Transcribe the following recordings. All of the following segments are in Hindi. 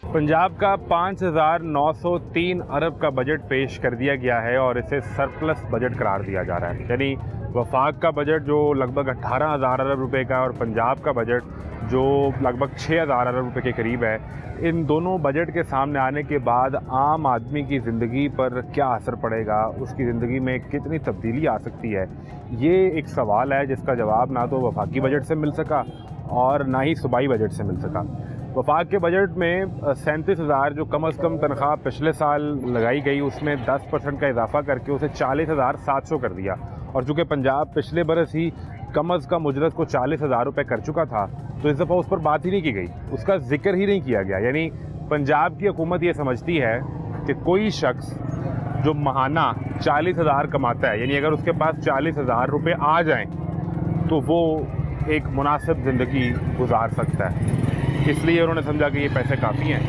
पंजाब का 5,903 अरब का बजट पेश कर दिया गया है और इसे सरप्लस बजट करार दिया जा रहा है। यानी वफाक का बजट जो लगभग 18,000 अरब रुपए का और पंजाब का बजट जो लगभग 6,000 अरब रुपए के करीब है, इन दोनों बजट के सामने आने के बाद आम आदमी की ज़िंदगी पर क्या असर पड़ेगा, उसकी ज़िंदगी में कितनी तब्दीली आ सकती है, ये एक सवाल है जिसका जवाब ना तो वफाकी बजट से मिल सका और ना ही सूबाई बजट से मिल सका। वफाक के बजट में 37,000 जो कम अज़ कम तनख्वाह पिछले साल लगाई गई, उसमें 10% का इजाफा करके उसे 40,700 कर दिया। और चूँकि पंजाब पिछले बरस ही कम अज़ कम उजरत को 40,000 रुपये कर चुका था, तो इस दफ़ा उस पर बात ही नहीं की गई, उसका जिक्र ही नहीं किया गया। यानी पंजाब की हुकूमत ये समझती है कि कोई शख्स जो माहाना 40,000 कमाता है, यानी अगर उसके पास 40,000 रुपये आ जाएँ तो वो एक मुनासिब ज़िंदगी गुजार सकता है। इसलिए उन्होंने समझा कि ये पैसे काफ़ी हैं।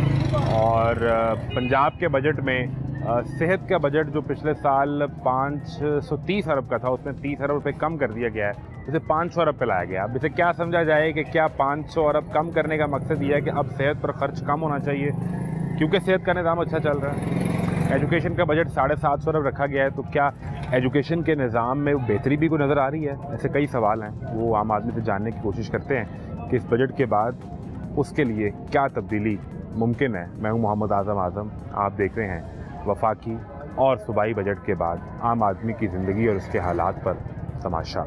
और पंजाब के बजट में सेहत का बजट जो पिछले साल 530 अरब का था, उसमें 30 अरब रुपये कम कर दिया गया है, इसे 500 अरब पे लाया गया। अब इसे क्या समझा जाए कि क्या 500 अरब कम करने का मकसद ये है कि अब सेहत पर ख़र्च कम होना चाहिए क्योंकि सेहत का निज़ाम अच्छा चल रहा है। एजुकेशन का बजट 750 अरब रखा गया है, तो क्या एजुकेशन के निज़ाम में बेहतरी भी कोई नज़र आ रही है? ऐसे कई सवाल हैं, वो आम आदमी से जानने की कोशिश करते हैं कि इस बजट के बाद उसके लिए क्या तब्दीली मुमकिन है। मैं हूं मोहम्मद आज़म, आप देख रहे हैं वफाकी और सूबाई बजट के बाद आम आदमी की ज़िंदगी और उसके हालात पर तमाशा।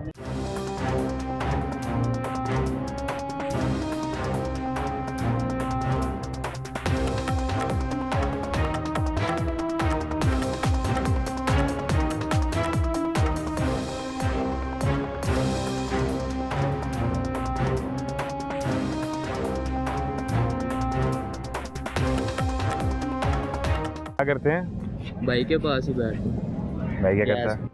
क्या करते हैं? भाई के पास ही बैठते। भाई क्या करता है?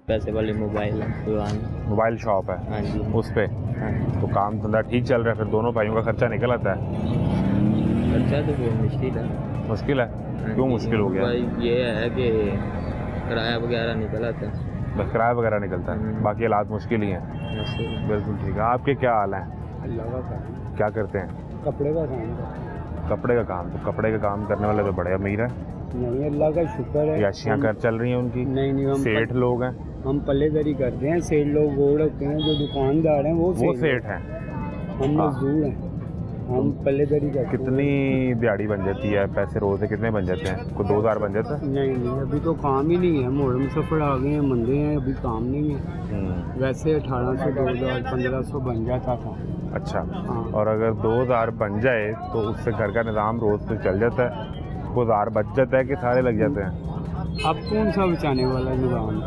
पैसे वाले मोबाइल दुकान, मोबाइल शॉप है। हाँ जी। उस पे तो काम धंधा ठीक चल रहा है, फिर दोनों भाइयों का खर्चा निकल आता है? खर्चा तो बहुत मुश्किल है। मुश्किल है? क्यों मुश्किल हो गया? भाई ये है कि किराया वगैरह निकल आता है, बस किराया वगैरह निकलता है, बाकी हालात मुश्किल ही हैं। बिल्कुल ठीक है। आपके क्या हाल हैं? अल्लाह का काम। क्या करते हैं? कपड़े का काम। कपड़े का काम? तो कपड़े का काम करने वाले तो बड़े अमीर हैं। नहीं, अल्लाह का शुक्र है। याशियाँ कर चल रही हैं उनकी? नहीं, हम सेठ लोग हैं। हम पल्लेदारी करते हैं। सेठ लोग वो होते हैं जो दुकानदार हैं, वो सेठ हैं। हम मजदूर हैं, हम पल्लेदारी करते हैं। कितनी दिहाड़ी बन जाती है? पैसे रोज से कितने बन जाते हैं? कोई 2,000 बन जाता है? नहीं, अभी तो काम ही नहीं है। मोहर्रम सफर आ गए हैं, मंदे हैं, अभी काम नहीं है। वैसे 1800, 2000, 1500 बन जाता था। अच्छा। हाँ। और अगर 2,000 बन जाए तो उससे घर का निज़ाम रोज तो चल जाता है? 2,000 बच जाता है कि सारे लग जाते हैं? अब कौन सा बचाने वाला निज़ाम?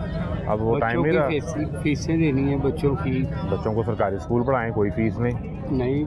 अब वो टाइम नहीं रहा। फीसें देनी है बच्चों की। बच्चों को सरकारी स्कूल पढ़ाएं, कोई फीस नहीं।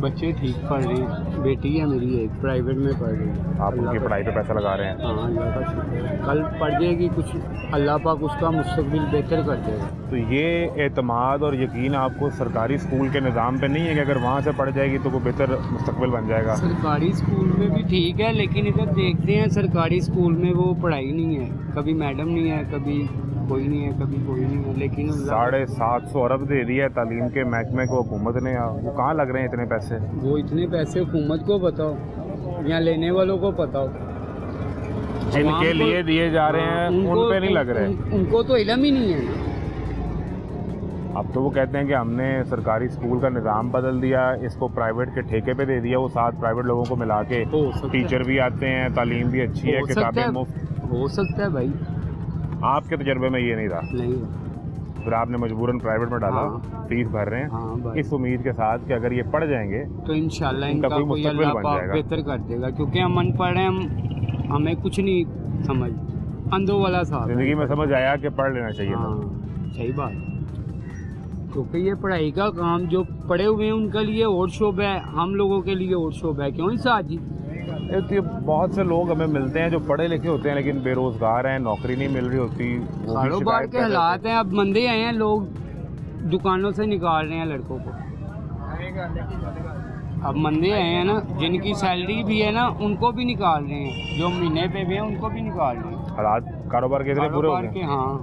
बच्चे ठीक पढ़ रहे हैं। बेटी है मेरी, एक प्राइवेट में पढ़ रही है। आप उनकी पढ़ाई पे पैसा लगा रहे हैं? हाँ, अल्लाह का शुक्र है। कल पढ़ जाएगी, कुछ अल्लाह पाक उसका मुस्तकबिल बेहतर कर देगा। तो ये एतमाद और यकीन आपको सरकारी स्कूल के निज़ाम पे नहीं है कि अगर वहाँ से पढ़ जाएगी तो वो बेहतर मुस्तकबिल बन जाएगा? सरकारी स्कूल में भी ठीक है, लेकिन इधर देखते हैं सरकारी स्कूल में वो पढ़ाई नहीं है, कभी मैडम नहीं है, कभी कोई नहीं है, कभी कोई नहीं है। लेकिन 750 अरब दे दिया है तालीम के महकमे को हुकूमत ने, वो कहाँ लग रहे हैं इतने पैसे? वो इतने पैसे हुकूमत को बताओ या लेने वालों को बताओ? जिनके लिए दिए जा रहे हैं उन पे नहीं लग रहे। उनको तो इल्म ही नहीं है। अब तो वो कहते हैं कि हमने सरकारी स्कूल का निज़ाम बदल दिया, इसको प्राइवेट के ठेके पे दे दिया। वो 7 प्राइवेट लोगों को मिला के टीचर भी आते हैं, तालीम भी अच्छी है, किताबें मुफ्त। हो सकता है भाई। आपके तजुर्बे में ये नहीं रहा? नहीं। फिर आपने मजबूरन प्राइवेट में डाला। हाँ। फीस भर रहे हैं। हाँ, इस उम्मीद के साथ कि अगर ये पढ़ जाएंगे तो इंशाल्लाह इनका कोई मुस्तकबिल अल्लाह बन पाक जाएगा। बेहतर कर देगा, क्योंकि हम अनपढ़ हैं, हमें कुछ नहीं समझ, अंधों वाला साथ जिंदगी में समझ आया कि पढ़ लेना चाहिए था। हाँ, सही बात। क्योंकि ये पढ़ाई का काम जो पढ़े हुए हैं उनके लिए और शोबा है, हम लोगों के लिए और शोबा है। क्यों साथ जी? तो बहुत से लोग हमें मिलते हैं जो पढ़े लिखे होते हैं लेकिन बेरोजगार हैं, नौकरी नहीं मिल रही होती। कारोबार के हालात हैं, अब मंदे आए हैं, लोग दुकानों से निकाल रहे हैं लड़कों को। अब मंदे आए हैं ना, जिनकी सैलरी भी है ना उनको भी निकाल रहे हैं, जो महीने पे भी हैं उनको भी निकाल रहे हैं। हालात कारोबार के इतने बुरे हो गए? हाँ,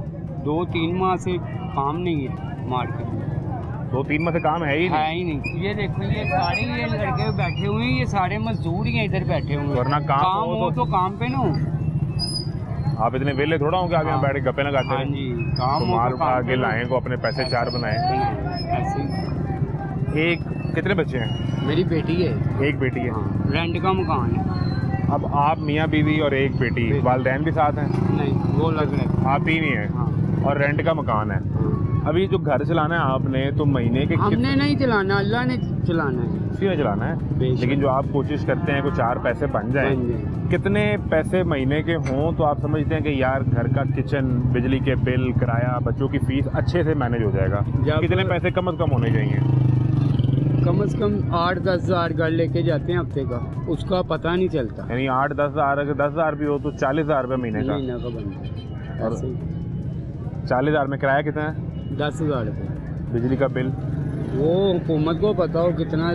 2-3 माह से काम नहीं है मार्केट में। 2-3 में से काम है ही है नहीं, ही नहीं। ये देखो ये सारे ये लड़के बैठे हुए हैं, ये सारे मजदूर ही हैं इधर बैठे हुए हैं। वरना काम हो तो काम पे ना हो। आप इतने वेले थोड़ा होंगे आगे हाँ। बैठ के गप्पे लगाते हाँ हैं। जी, काम तो हो माल तो काम आगे पे लाएं को अपने पैसे चार बनाएं। ऐसे ही। एक कितने बच्चे हैं? मेरी बेटी है। एक बेटी है। हाँ, रेंट का मकान है। अब आप मियाँ बीवी और एक बेटी, वालदैन भी साथ हैं? नहीं, वो लग रहा है। आप तीन ही हैं। हाँ। और रेंट का मकान है। अभी जो घर चलाना है आपने, तो महीने के हमने नहीं चलाना, अल्लाह ने चलाना है। किसी ने चलाना है, बेशक। लेकिन जो आप कोशिश करते हैं कि चार पैसे बन जाएं, कितने पैसे महीने के हों तो आप समझते हैं कि यार घर का किचन, बिजली के बिल, किराया, बच्चों की फीस अच्छे से मैनेज हो जाएगा? कितने पैसे कम से कम होने चाहिए? कम से कम 8-10 हज़ार घर लेके जाते हैं हफ्ते का, उसका पता नहीं चलता। यानी 8-10 हज़ार, अगर 10 हज़ार भी हो तो 40 हज़ार रुपये महीने का बनता है। और ऐसे ही। 40 हज़ार में किराया कितना है? 10 हज़ार रुपये। बिजली का बिल वो हुकूमत को पता हो कितना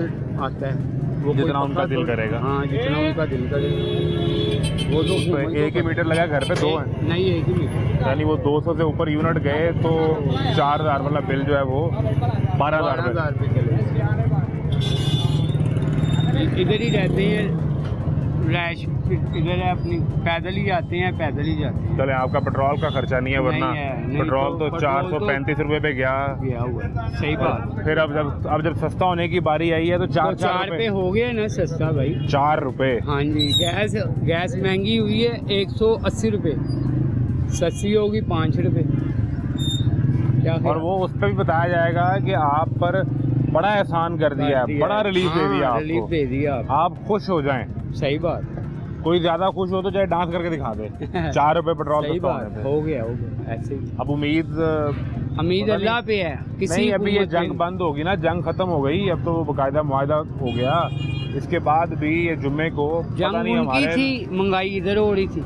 आता है, वो जितना कोई उनका पक्का दिल तो- करेगा। हाँ, जितना उनका दिल करेगा। वो तो उस पे हुकूमत को एक ही मीटर लगा, घर पे दो हैं, नहीं, एक ही मीटर। यानी वो 200 से ऊपर यूनिट गए तो 4 हज़ार वाला बिल जो है वो 12 हज़ार रुपये। 12,000 रुपये चले। इधर ही रहते हैं, रैश इधर है अपनी, पैदल ही जाते हैं, पैदल ही जाते हैं। चले, आपका पेट्रोल का खर्चा नहीं है, वरना नहीं है, नहीं पेट्रोल तो तो 435 रुपये पे गया। गया हुआ है। सही बात। फिर अब जब सस्ता होने की बारी आई है तो तो 4 पे हो गया ना सस्ता भाई। 4 रुपये। हाँ जी, गैस महंगी हुई है 180 रुपये, सस्ती होगी 5 रुपये। क्या और वो उस पर भी बताया जाएगा कि आप पर बड़ा एहसान कर दिया है, बड़ा रिलीफ दे दिया रिलीफ आपको, दे दिया आप खुश हो जाएं। सही बात। कोई ज्यादा खुश हो तो चाहे डांस करके दिखा दे। 4 रुपये पेट्रोल सही सस्ता होने बात, पे। हो गया ऐसे ही। अब उम्मीद उम्मीद अल्लाह पे है। नहीं, अभी ये जंग बंद होगी ना, जंग खत्म हो गई, अब तो वो बाकायदा मुआहदा हो गया। इसके बाद भी ये जुम्मे को पता जंग नहीं उनकी हमारे थी, महंगाई इधर हो रही थी।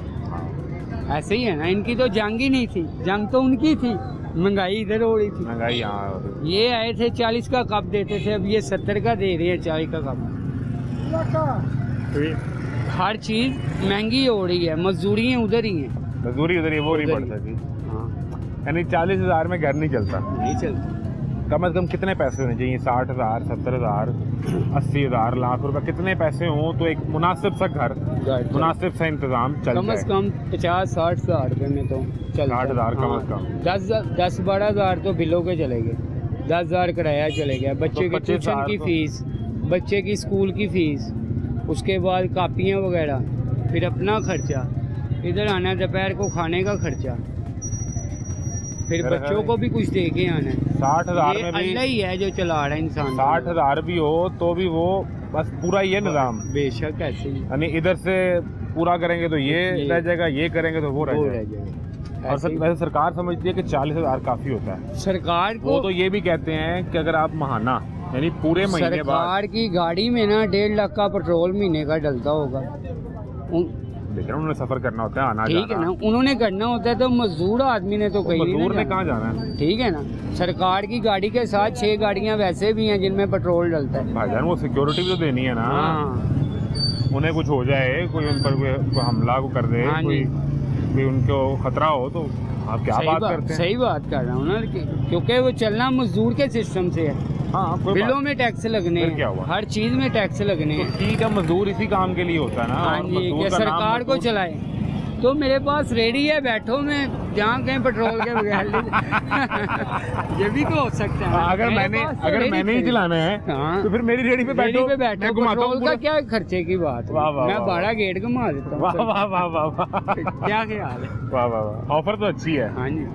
ऐसे ही है ना, इनकी तो जंग ही नहीं थी, जंग तो उनकी थी, महंगाई इधर हो रही थी। महंगाई यहाँ हो रही। ये आए थे 40 का कप देते थे, अब ये 70 का दे रही है 40 का कप। हर चीज महंगी हो रही है, मजदूरी उधर ही है। मजदूरी उधर ही, वो नहीं उधर बढ़ ही। सकी। हाँ, यानी 40 हज़ार में घर नहीं चलता। नहीं चलता। कम से कम कितने पैसे होने चाहिए? 60 हज़ार, 70 हज़ार, 80 हज़ार, लाख रुपए, कितने पैसे हों तो एक मुनासिब सा घर, मुनासिब सा इंतजाम चल कम जाए? से कम 50-60 हज़ार रुपये में तो चल 60 हज़ार कम से कम। 10-12 हज़ार तो बिलों के चले गए, 10 हज़ार किराया चले गया, बच्चे तो की 25 ट्यूशन की हज़ार फीस, बच्चे की स्कूल की फीस, उसके बाद कापियाँ वगैरह, फिर अपना खर्चा, इधर आना दोपहर को खाने का खर्चा, फिर मेरा बच्चों ख्याल को भी कुछ दे के आना है। 60 हज़ार ये में भी अल्लाह ही है जो चला रहा है इंसान को। 60 हज़ार भी हो तो भी वो बस पूरा ये निज़ाम, बेशक ऐसे ही यानी इधर से पूरा करेंगे तो ये रह जाएगा, ये करेंगे तो वो रह वो जाएगा। रह जाएगा। और ऐसे ही। वैसे सरकार समझती है कि 40 हज़ार काफ़ी होता है। सरकार वो को तो ये भी कहते हैं कि अगर आप महाना यानी पूरे महीने बाद, सरकार की गाड़ी में ना 1.5 लाख का पेट्रोल महीने का डलता होगा। लेकिन उन्होंने सफ़र करना होता है, आना ठीक है जाना। ना, उन्होंने करना होता है तो मजदूर आदमी ने तो कहीं नहीं मजदूर ना ने कहाँ जाना। जाना है? ठीक है ना, सरकार की गाड़ी के साथ 6 गाड़ियां वैसे भी हैं जिनमें पेट्रोल डलता है। भाईजान वो सिक्योरिटी भी तो देनी है ना। हाँ उन्हें कुछ हो जाए, कोई उन पर कोई हमला को कर दे, हाँ कोई जी। उनको खतरा हो तो आप क्या बात करते हैं? सही बात कर रहा हूँ ना, क्योंकि वो चलना मजदूर के सिस्टम से है। हाँ, कोई बिलों बात में टैक्स लगने फिर हैं, क्या हुआ? हर चीज में टैक्स लगने नहीं। हैं। तो ठीक है, मजदूर इसी काम के लिए होता है ना। हाँ और जी, मजदूर कि का नाम सरकार को मजदूर- चलाए। तो मेरे पास रेडी है, बैठो मैं जहाँ कहीं पेट्रोल के बगैर ये भी तो हो सकता है ना। अगर मेरे मैंने पास तो अगर रेडी मैंने ही खड़ी। चलाना है हाँ। तो फिर मेरी रेडी पे रेडी बैठो, पे बैठो, मैं घुमाता हूँ पेट्रोल का पूरा। क्या खर्चे की बात है? वाह, वाह, मैं वाह, बड़ा गेट घुमा देता वाह हूँ। वाह वाह वाह वाह क्या ख्याल है? वाह वाह वाह, ऑफर तो अच्छी है। हाँ जी,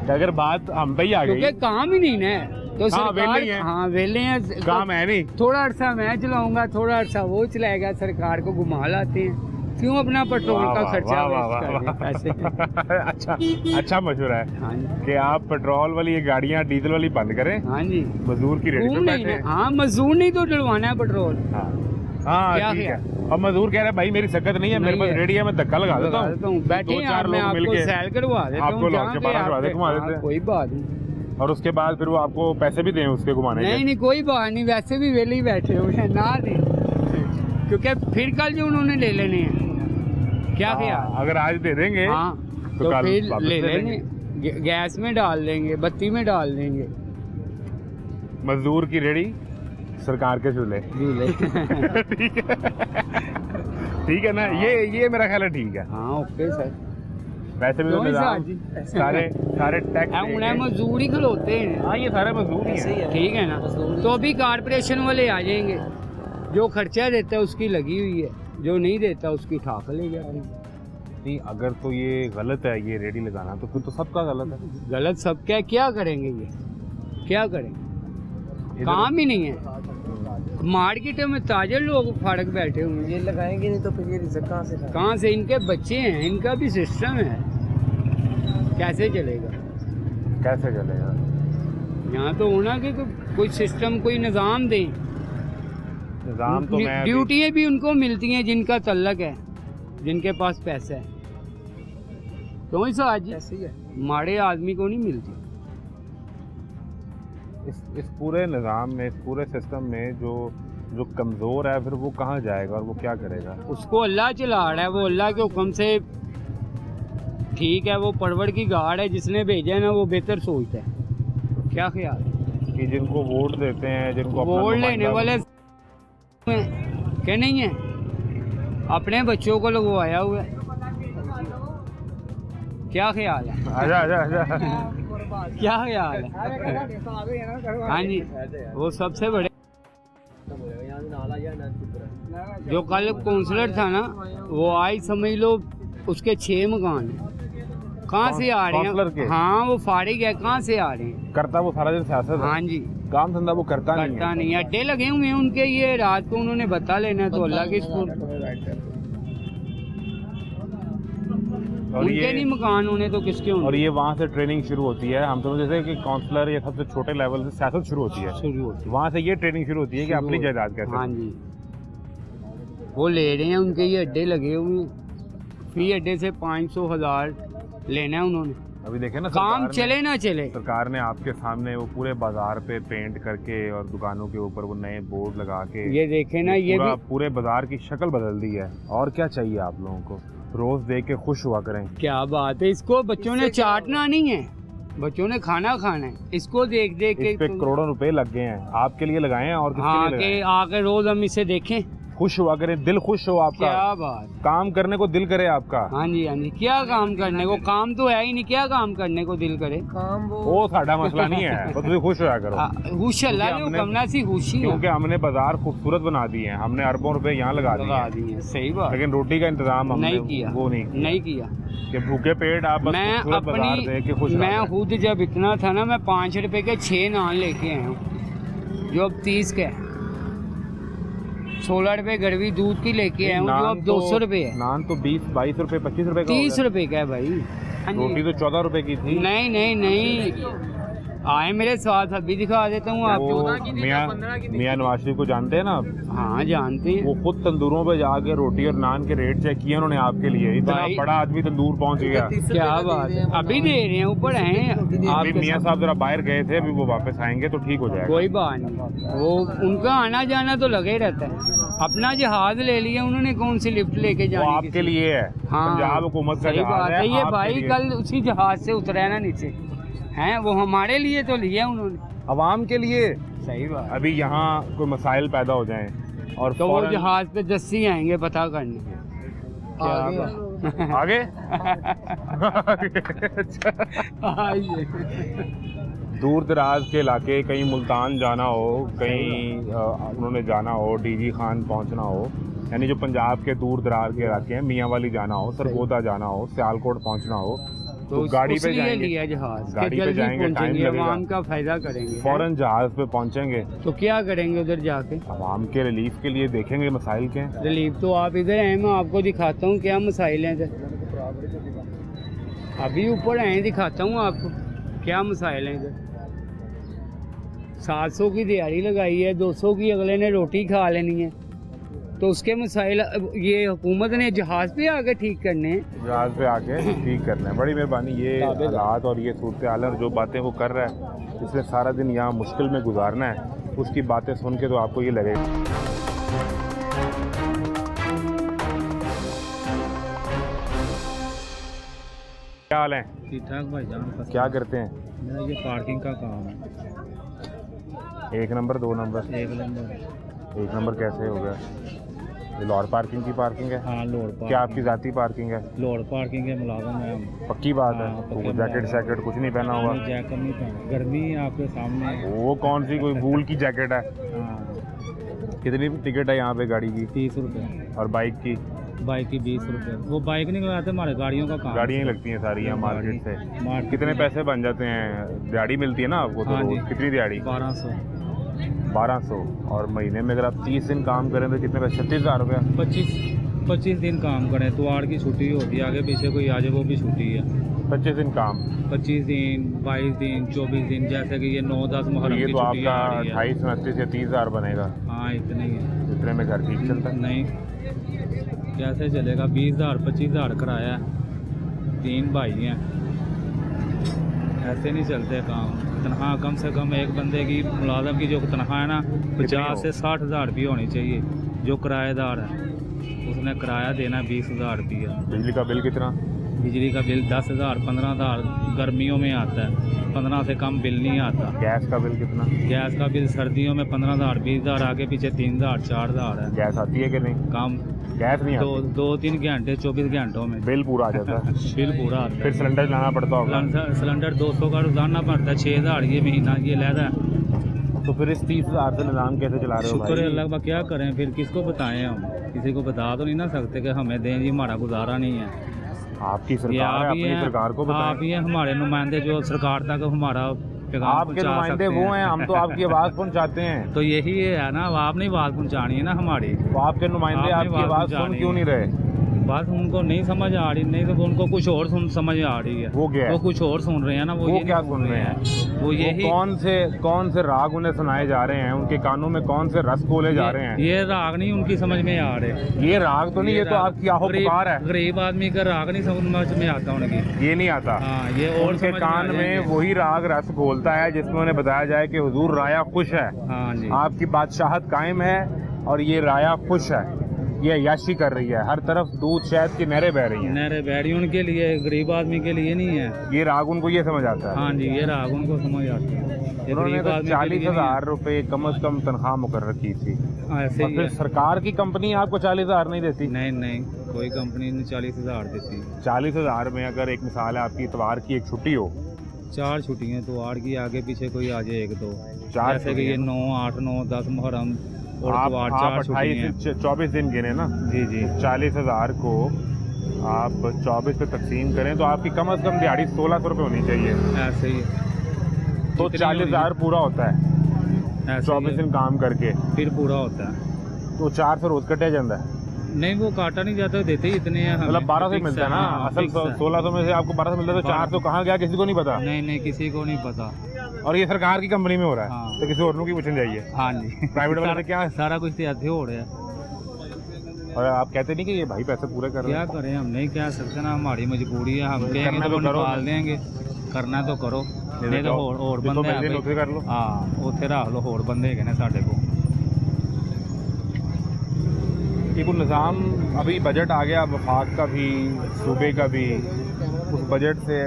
कि अगर बात हम पे ही आ गई, क्योंकि काम ही नहीं ना, तो हाँ, सरकार वेले ही हैं। हाँ वेले हैं, काम है नहीं। थोड़ा अर्सा मैं चलाऊंगा, थोड़ा अर्सा वो चलाएगा, सरकार को घुमा लाते हैं। क्यों अपना पेट्रोल वाह, का वाह, खर्चा वाह, वेस्ट वाह, कर पैसे? अच्छा अच्छा मशवरा है हाँ जी, कि आप पेट्रोल वाली ये गाड़ियाँ डीजल वाली बंद करें, हाँ जी, मजदूर की रेडी पे घूम नहीं बैठे। ना, हाँ मजदूर नहीं तो डलवाना है पेट्रोल। हाँ हाँ, क्या ठीक है। किया? अब मजदूर कह रहा है भाई मेरी सकत नहीं है, मेरे नहीं पास है। रेडी है, मैं धक्का लगा देता हूँ। बैठे हैं 2-4 आप, मैं लोग आपको मिलके सैल करवा देता आपको हूँ, लॉक जहाँ के पे बाहर करवा दे, आप- घुमा हाँ, देते हैं। कोई बात नहीं। और उसके बाद फिर वो आपको पैसे भी दें उसके घुमाने नहीं के। नहीं, कोई बात नहीं, वैसे भी वेले ही बैठे हुए हैं ना दें, क्योंकि फिर कल जो उन्होंने ले लेने हैं। क्या हाँ, किया? अगर आज दे देंगे हाँ तो तो कल फिर वापस ले दे लेंगे, गैस में डाल देंगे, बत्ती में डाल देंगे। मजदूर की रेडी, सरकार के चूल्हे। झूले। ठीक है ना, ये मेरा ख्याल है ठीक है। हाँ ओके सर। वैसे भी तो निजाम सारे टैक्स उन्हें मजदूर ही खलोते हैं। हाँ, ये सारे मजदूर ही हैं। ठीक है ना, तो अभी कारपोरेशन वाले आ जाएंगे, जो खर्चा देता है उसकी लगी हुई है, जो नहीं देता उसकी ठाक ले जाती है। नहीं, अगर तो ये गलत है ये रेडी लगाना, तो फिर तो सबका गलत है। गलत सब क्या करेंगे, ये क्या करेंगे, काम ही नहीं है। मार्केट में ताजे लोग फाड़क बैठे हुए हैं, ये लगाएंगे नहीं तो फिर ये रिजल्ट कहाँ से इनके बच्चे हैं, इनका भी सिस्टम है, कैसे चलेगा। यहाँ तो होना कि कोई सिस्टम, कोई निज़ाम दें। निजाम तो मैं ड्यूटियाँ भी उनको मिलती हैं जिनका तल्लक है, जिनके पास पैसा है। तो ऐसा आज माड़े आदमी को नहीं मिलती। इस पूरे निज़ाम में, इस पूरे सिस्टम में जो कमज़ोर है, फिर वो कहाँ जाएगा और वो क्या करेगा? उसको अल्लाह चला रहा है, वो अल्लाह के हुक्म से ठीक है, वो परवर की गाड़ है, जिसने भेजा है ना वो बेहतर सोचता है। क्या ख्याल कि जिनको वोट देते हैं, जिनको वोट लेने वाले क्या नहीं है, अपने बच्चों को लगवाया हुआ है। क्या ख्याल है? आजा क्या ख्याल है? हाँ जी, वो सबसे बड़े जो कल काउंसलर था ना, वो आज समझ लो उसके 6 मकान हैं। कहाँ से आ रहे हैं? हाँ, वो फारिग है, कहाँ से आ रहे हैं? करता वो सारा दिन सियासत। हाँ जी, काम धंधा वो करता नहीं है। अड्डे लगे हुए हैं उनके, ये रात को उन्होंने बता लेना, तो अल्लाह के उनके नहीं मकान होने तो किसके होने। और ये वहाँ से ट्रेनिंग शुरू होती है। हम समझते हैं कि काउंसलर ये सबसे छोटे लेवल से सियासत शुरू होती है, वहाँ से ये ट्रेनिंग शुरू होती है कि अपनी जायदाद कैसे। हाँ जी, वो ले रहे हैं, उनके ये अड्डे लगे हुए हैं, फी अड्डे से 500,000 लेना है उन्होंने। अभी देखे ना, काम चले ना चले, सरकार ने आपके सामने वो पूरे बाजार पे पेंट करके और दुकानों के ऊपर वो नए बोर्ड लगा के, ये देखे ना, ये भी पूरे बाजार की शक्ल बदल दी है। और क्या चाहिए आप लोगों को? रोज देख के खुश हुआ करें। क्या बात है, इसको बच्चों ने चाटना नहीं है, बच्चों ने खाना खाना है। इसको देख के इस पे करोड़ों रुपए लग गए हैं, आपके लिए लगाए हैं और किसके लिए लगाए? आके रोज हम इसे देखें, खुश हुआ करें, दिल खुश हो आपका। क्या बात, काम करने को दिल करे आपका। हाँ जी हाँ जी, क्या काम करने को, काम तो है ही नहीं, क्या काम करने को दिल करे। काम वो साडा मसला नहीं है, बस तुम खुश होया करो। खुश अल्लाह ने कमना सी खुशी, क्योंकि हमने बाजार खूबसूरत बना दिए हैं, हमने अरबों रुपए यहाँ लगा दिए। सही बात, लेकिन रोटी का इंतजाम हमने नहीं किया, वो नहीं किया कि भूखे पेट आप बस मैं बाजार देख के खुश। मैं खुद जब इतना था ना, मैं 5 रुपए के 6 नान लेके आया हूँ, जो अब 30 के है। 16 रुपए गड़वी दूध की लेके आया हूँ, जो अब 200 रुपए है। नान तो 20-22 रुपए 25 रुपए का, 30 रुपए का है भाई। रोटी तो 14 रुपए की थी। नहीं आए मेरे साथ, अभी दिखा देता हूँ आपको। मियाँ नवाज शरीफ को जानते हैं ना? हाँ जानते हैं। वो खुद तंदूरों पे जाके रोटी और नान के रेट चेक किए उन्होंने आपके लिए। इतना बड़ा आदमी तंदूर पहुंच गया। क्या बात है, अभी दे रहे हैं, ऊपर हैं। अभी मियाँ साहब जरा बाहर गए थे, अभी वो वापस आएंगे तो ठीक हो जाएगा। कोई बात नहीं, वो उनका आना जाना तो लगे ही रहता है। अपना जहाज ले लिया उन्होंने, कौन सी लिफ्ट लेके जाने, आपके लिए है। पंजाब हुकूमत का जहाज है। ये भाई कल उसी जहाज से उतरा है ना नीचे, हैं वो हमारे लिए तो लिया उन्होंने, अवाम के लिए। सही बात। अभी यहाँ कोई मसाइल पैदा हो जाएं और तो वो जहाज पे जस्सी आएंगे पता करने। आगे दूर दराज के इलाके, कहीं मुल्तान जाना हो, कहीं उन्होंने जाना हो, डीजी खान पहुंचना हो, यानी जो पंजाब के दूर दराज के इलाके हैं, मियाँ वाली जाना हो, सरगोदा जाना हो, सियालकोट पहुंचना हो, तो गाड़ी पे जाएंगे, लिया जहाज, गाड़ी पे जाएंगे, टाइम लगेगा, आवाम का फायदा करेंगे, फौरन जहाज पे पहुंचेंगे। तो क्या करेंगे उधर जाके? आवाम के रिलीफ के लिए देखेंगे मसाइल के हैं। रिलीफ तो आप इधर आए, मैं आपको दिखाता हूँ क्या मसाइल हैं इधर। अभी ऊपर आए, दिखाता हूँ आपको क्या मसाइल हैं इधर। 700 की दिहाड़ी लगाई है, 200 की अगले ने रोटी खा लेनी है, तो उसके मसाइल ये हुकूमत ने जहाज़ पे आके ठीक करने हैं, जहाज़ पे आके ठीक करना है। बड़ी मेहरबानी। ये हालात और ये सूरत हाल और जो बातें वो कर रहा है, इसलिए सारा दिन यहाँ मुश्किल में गुजारना है, उसकी बातें सुन के तो आपको ये लगेगा। क्या हाल है? ठीक ठाक भाई जान। क्या करते हैं? मेरा ये पार्किंग का काम है। एक नंबर 2 नंबर? एक नंबर। एक नंबर कैसे हो गया? ये लोअर पार्किंग की पार्किंग है? हाँ लोड क्या आपकी ज़ाती पार्किंग है? लोड पार्किंग के मुलाजम है हम। पक्की बात है? हाँ, तो पक्के जैकेट शैकेट कुछ नहीं पहना हुआ? जैकेट नहीं पहना, गर्मी है आपके सामने। वो कौन सी कोई वूल की जैकेट है? हाँ कितनी टिकट है यहाँ पे गाड़ी की? 30 रुपये। और बाइक की? बाइक की 20 रुपये। वो बाइक नहीं लगाते, हमारे गाड़ियों का काम। गाड़ियाँ ही लगती हैं सारी यहाँ मार्केट से। मार्केट कितने पैसे बन जाते हैं? दिहाड़ी मिलती है ना आपको तो हाँ रोज? जी। कितनी दिहाड़ी? 1200। 1200। और महीने में अगर आप 30 दिन काम करें तो कितने पैसे? 36,000 रुपया। 25 दिन काम करें तो आड़ की छुट्टी होती है, आगे पीछे कोई आ जाए वो भी छुट्टी है। 25 दिन काम? 25 दिन, 22 दिन, 24 दिन, जैसे कि ये 9-10 मुहर्रम ये की तो छुट्टियाँ आपका आ रही है। 28, 29 या 30,000 बनेगा। हाँ इतने ही है। इतने में घर ठीक चलता है? नहीं कैसे चलेगा? 20,000 25,000 कराया है, 3 भाई हैं, ऐसे नहीं चलते काम। तनख्वाह कम से कम एक बंदे की मुलाजम की जो तनख्वाह है ना 50 से 60,000 रुपये होनी चाहिए। जो किराएदार है उसने किराया देना 20,000 रुपया। बिजली का बिल कितना? बिजली का बिल 10,000 15,000 गर्मियों में आता है, 15 से कम बिल नहीं आता। गैस का बिल कितना? गैस का बिल सर्दियों में 15,000 20,000, आगे पीछे 3,000 4,000 है। गैस आती है कि नहीं? काम गैस नहीं आती? 2-3 घंटे 24 घंटों में बिल पूरा आ जाता है? बिल पूरा आता है। फिर सिलेंडर लाना पड़ता होगा? सिलेंडर 200 का रोजाना पड़ता है, 6,000 ये महीना ये लहदा है। तो फिर इस 30,000 से निजाम कैसे चला रहे हो शुक्र है भाई? अल्लाह का, क्या करें फिर, किसको बताएं हम? किसी को बता तो नहीं ना सकते कि हमें दें जी, हमारा गुजारा नहीं है। आपकी ये सरकार है, आप ही अपनी हैं, सरकार को आप बताएं। ही हैं हमारे नुमाइंदे जो सरकार तक हमारा पैगाम आपके पहुंचा नुमाइंदे सकते वो हैं, हम तो आपकी आवाज़ पहुंचाते हैं। तो यही है ना, आपने आवाज़ पहुंचानी है ना हमारी। तो आपके नुमाइंदे आपने आपकी आवाज़ सुन पहुंचानी क्यों नहीं रहे? बस उनको नहीं समझ आ रही, नहीं तो उनको कुछ और समझ आ रही है। वो क्या है? वो कुछ और सुन रहे हैं ना, वो ये क्या नहीं सुन रहे हैं? वो यही कौन से राग उन्हें सुनाए जा रहे हैं? उनके कानों में कौन से रस बोले जा रहे हैं? ये राग नहीं उनकी समझ में आ रहे। ये राग तो नहीं, ये तो राग- आपकी आहो पुकार है। गरीब आदमी का राग नहीं समझ में आता उनकी। ये नहीं आता? हाँ ये और उनके समझ कान आ में जाएंगे। वही राग रस घोलता है जिसमें उन्हें बताया जाए कि हुजूर राया खुश है, हाँ जी। आपकी बादशाहत कायम है और ये राया खुश है, ये अय्याशी कर रही है, हर तरफ दूध शहद की नहरें बह रही हैं। नहरे बैरी उनके लिए, गरीब आदमी के लिए नहीं है। ये राग उनको ये समझ आता है। हाँ जी ये राग उनको समझ आते हैं। ये उन्होंने गरीब तो आदमी के लिए नहीं है। 40,000 रुपए कम से कम तनख्वाह मुकर्रर की थी, ऐसे और ही फिर है। सरकार की कंपनी आपको 40,000 नहीं देती? नहीं नहीं कोई कंपनी ने 40,000 देती। 40,000 में अगर एक मिसाल है आपकी इतवार की एक छुट्टी हो, 4 छुट्टियाँ तो आड़ की, आगे पीछे कोई आ जाए 1-2, 4 जैसे कि ये 9, 8, 9, 10 मुहर्रम और आप इतवार, 4 28 छुट्टियाँ। से 24 दिन गिने ना? जी जी 40,000 को आप 24 पे तकसीम करें तो आपकी कम से कम दिहाड़ी 1,600 रुपये होनी चाहिए। ऐसे ही तो इतनी 40,000 पूरा होता है ऐसे 24 ही दिन काम करके, फिर पूरा होता है। तो 400 रोज कटे जाता है। नहीं वो काटा नहीं जाता, देते ही इतने हैं हमें। मतलब 1200 फिक्स मिलता है ना? हाँ, असल फिक्स है। 1600 में से आपको 1200 मिलता है, तो 400 कहाँ गया किसी को नहीं पता। नहीं नहीं किसी को नहीं पता। और ये सरकार की कंपनी में हो रहा है, हाँ। तो किसी और की पूछने जाइए। हाँ जी प्राइवेट वाले से क्या है? सारा कुछ ऐसे हो रहा है। और आप कहते नहीं कि ये भाई पैसे पूरे कर रहे क्या हैं? करें, हम नहीं कह सकते ना, हमारी मजबूरी है। हम कहेंगे करना तो तो वो करो। निकाल देंगे, करना तो करो, नहीं तो और जिसको बंदे मिल जाए ਉੱਥੇ कर लो। हाँ ਉੱਥੇ ਰੱਖ ਲਓ, ਹੋਰ ਬੰਦੇ ਹੈਗੇ ਨੇ ਸਾਡੇ ਕੋਲ। ये कोई निज़ाम अभी बजट आ गया वफाक का भी, सूबे का भी, उस बजट से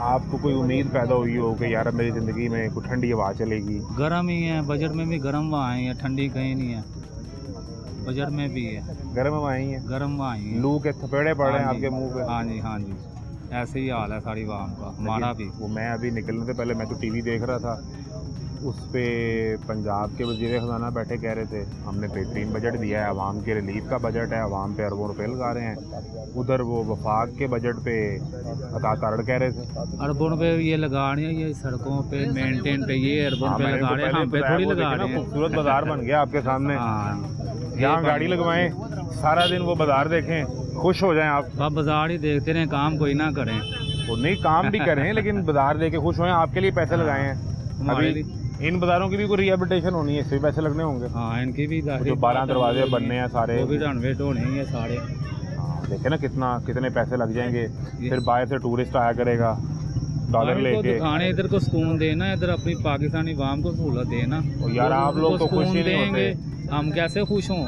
आपको कोई उम्मीद पैदा हुई हो कि यार मेरी ज़िंदगी में कुछ ठंडी हवा चलेगी? गर्म ही है, बजट में भी गर्म हवा आई है, ठंडी कहीं नहीं है। बजट में भी है गर्म हवा आई है, गर्म हवा आई है। लू के थपेड़े पड़ रहे हैं हाँ जी, आपके मुंह पे? हाँ जी हाँ जी ऐसे ही हाल है सारी आवाम का, हमारा भी। वो मैं अभी निकलने से पहले मैं तो टीवी देख रहा था, उस पे पंजाब के वज़ीर ख़ज़ाना बैठे कह रहे थे हमने बेहतरीन बजट दिया है, आवाम के रिलीफ का बजट है, आवाम पे अरबों रुपए लगा रहे हैं। उधर वो वफाक के बजट पे अतातारड़ कह रहे थे। अरबों पे ये लगा रहे हैं, ये सड़कों पे मेंटेन पे ये अरबों हाँ, पे मैंने लगा तो रहे हैं, पहले हम पे बताया, थोड़ी वो लगा देखे ना, रहे हैं। खूबसूरत बाजार बन गया आपके सामने। हाँ यहाँ गाड़ी लगवाएं, सारा दिन वो बाजार देखें, खुश हो जाएं आप। आप बाजार ही देखते रहें, काम कोई ना करें। वो नहीं काम भी करें लेकिन बाजार देके खुश हों, आपके लिए पैसे लगाए हैं। हमारे अभी इन बाजारों की भी कोई रिहेबिलिटेशन होनी है, इससे भी पैसे लगने होंगे। हाँ इनकी भी जो 12 दरवाजे बनने हैं सारे, वो भी रनवेट होने ही है सारे। हाँ, देखे ना कितने पैसे लग जाएंगे। फिर बाहर से टूरिस्ट आया करेगा डॉलर इनको लेके। दिखाने इधर को सुकून देना, इधर अपनी पाकिस्तानी आवाम को सहूलत देना। और यार आप लोग तो खुश ही नहीं होते। हम कैसे खुश हों?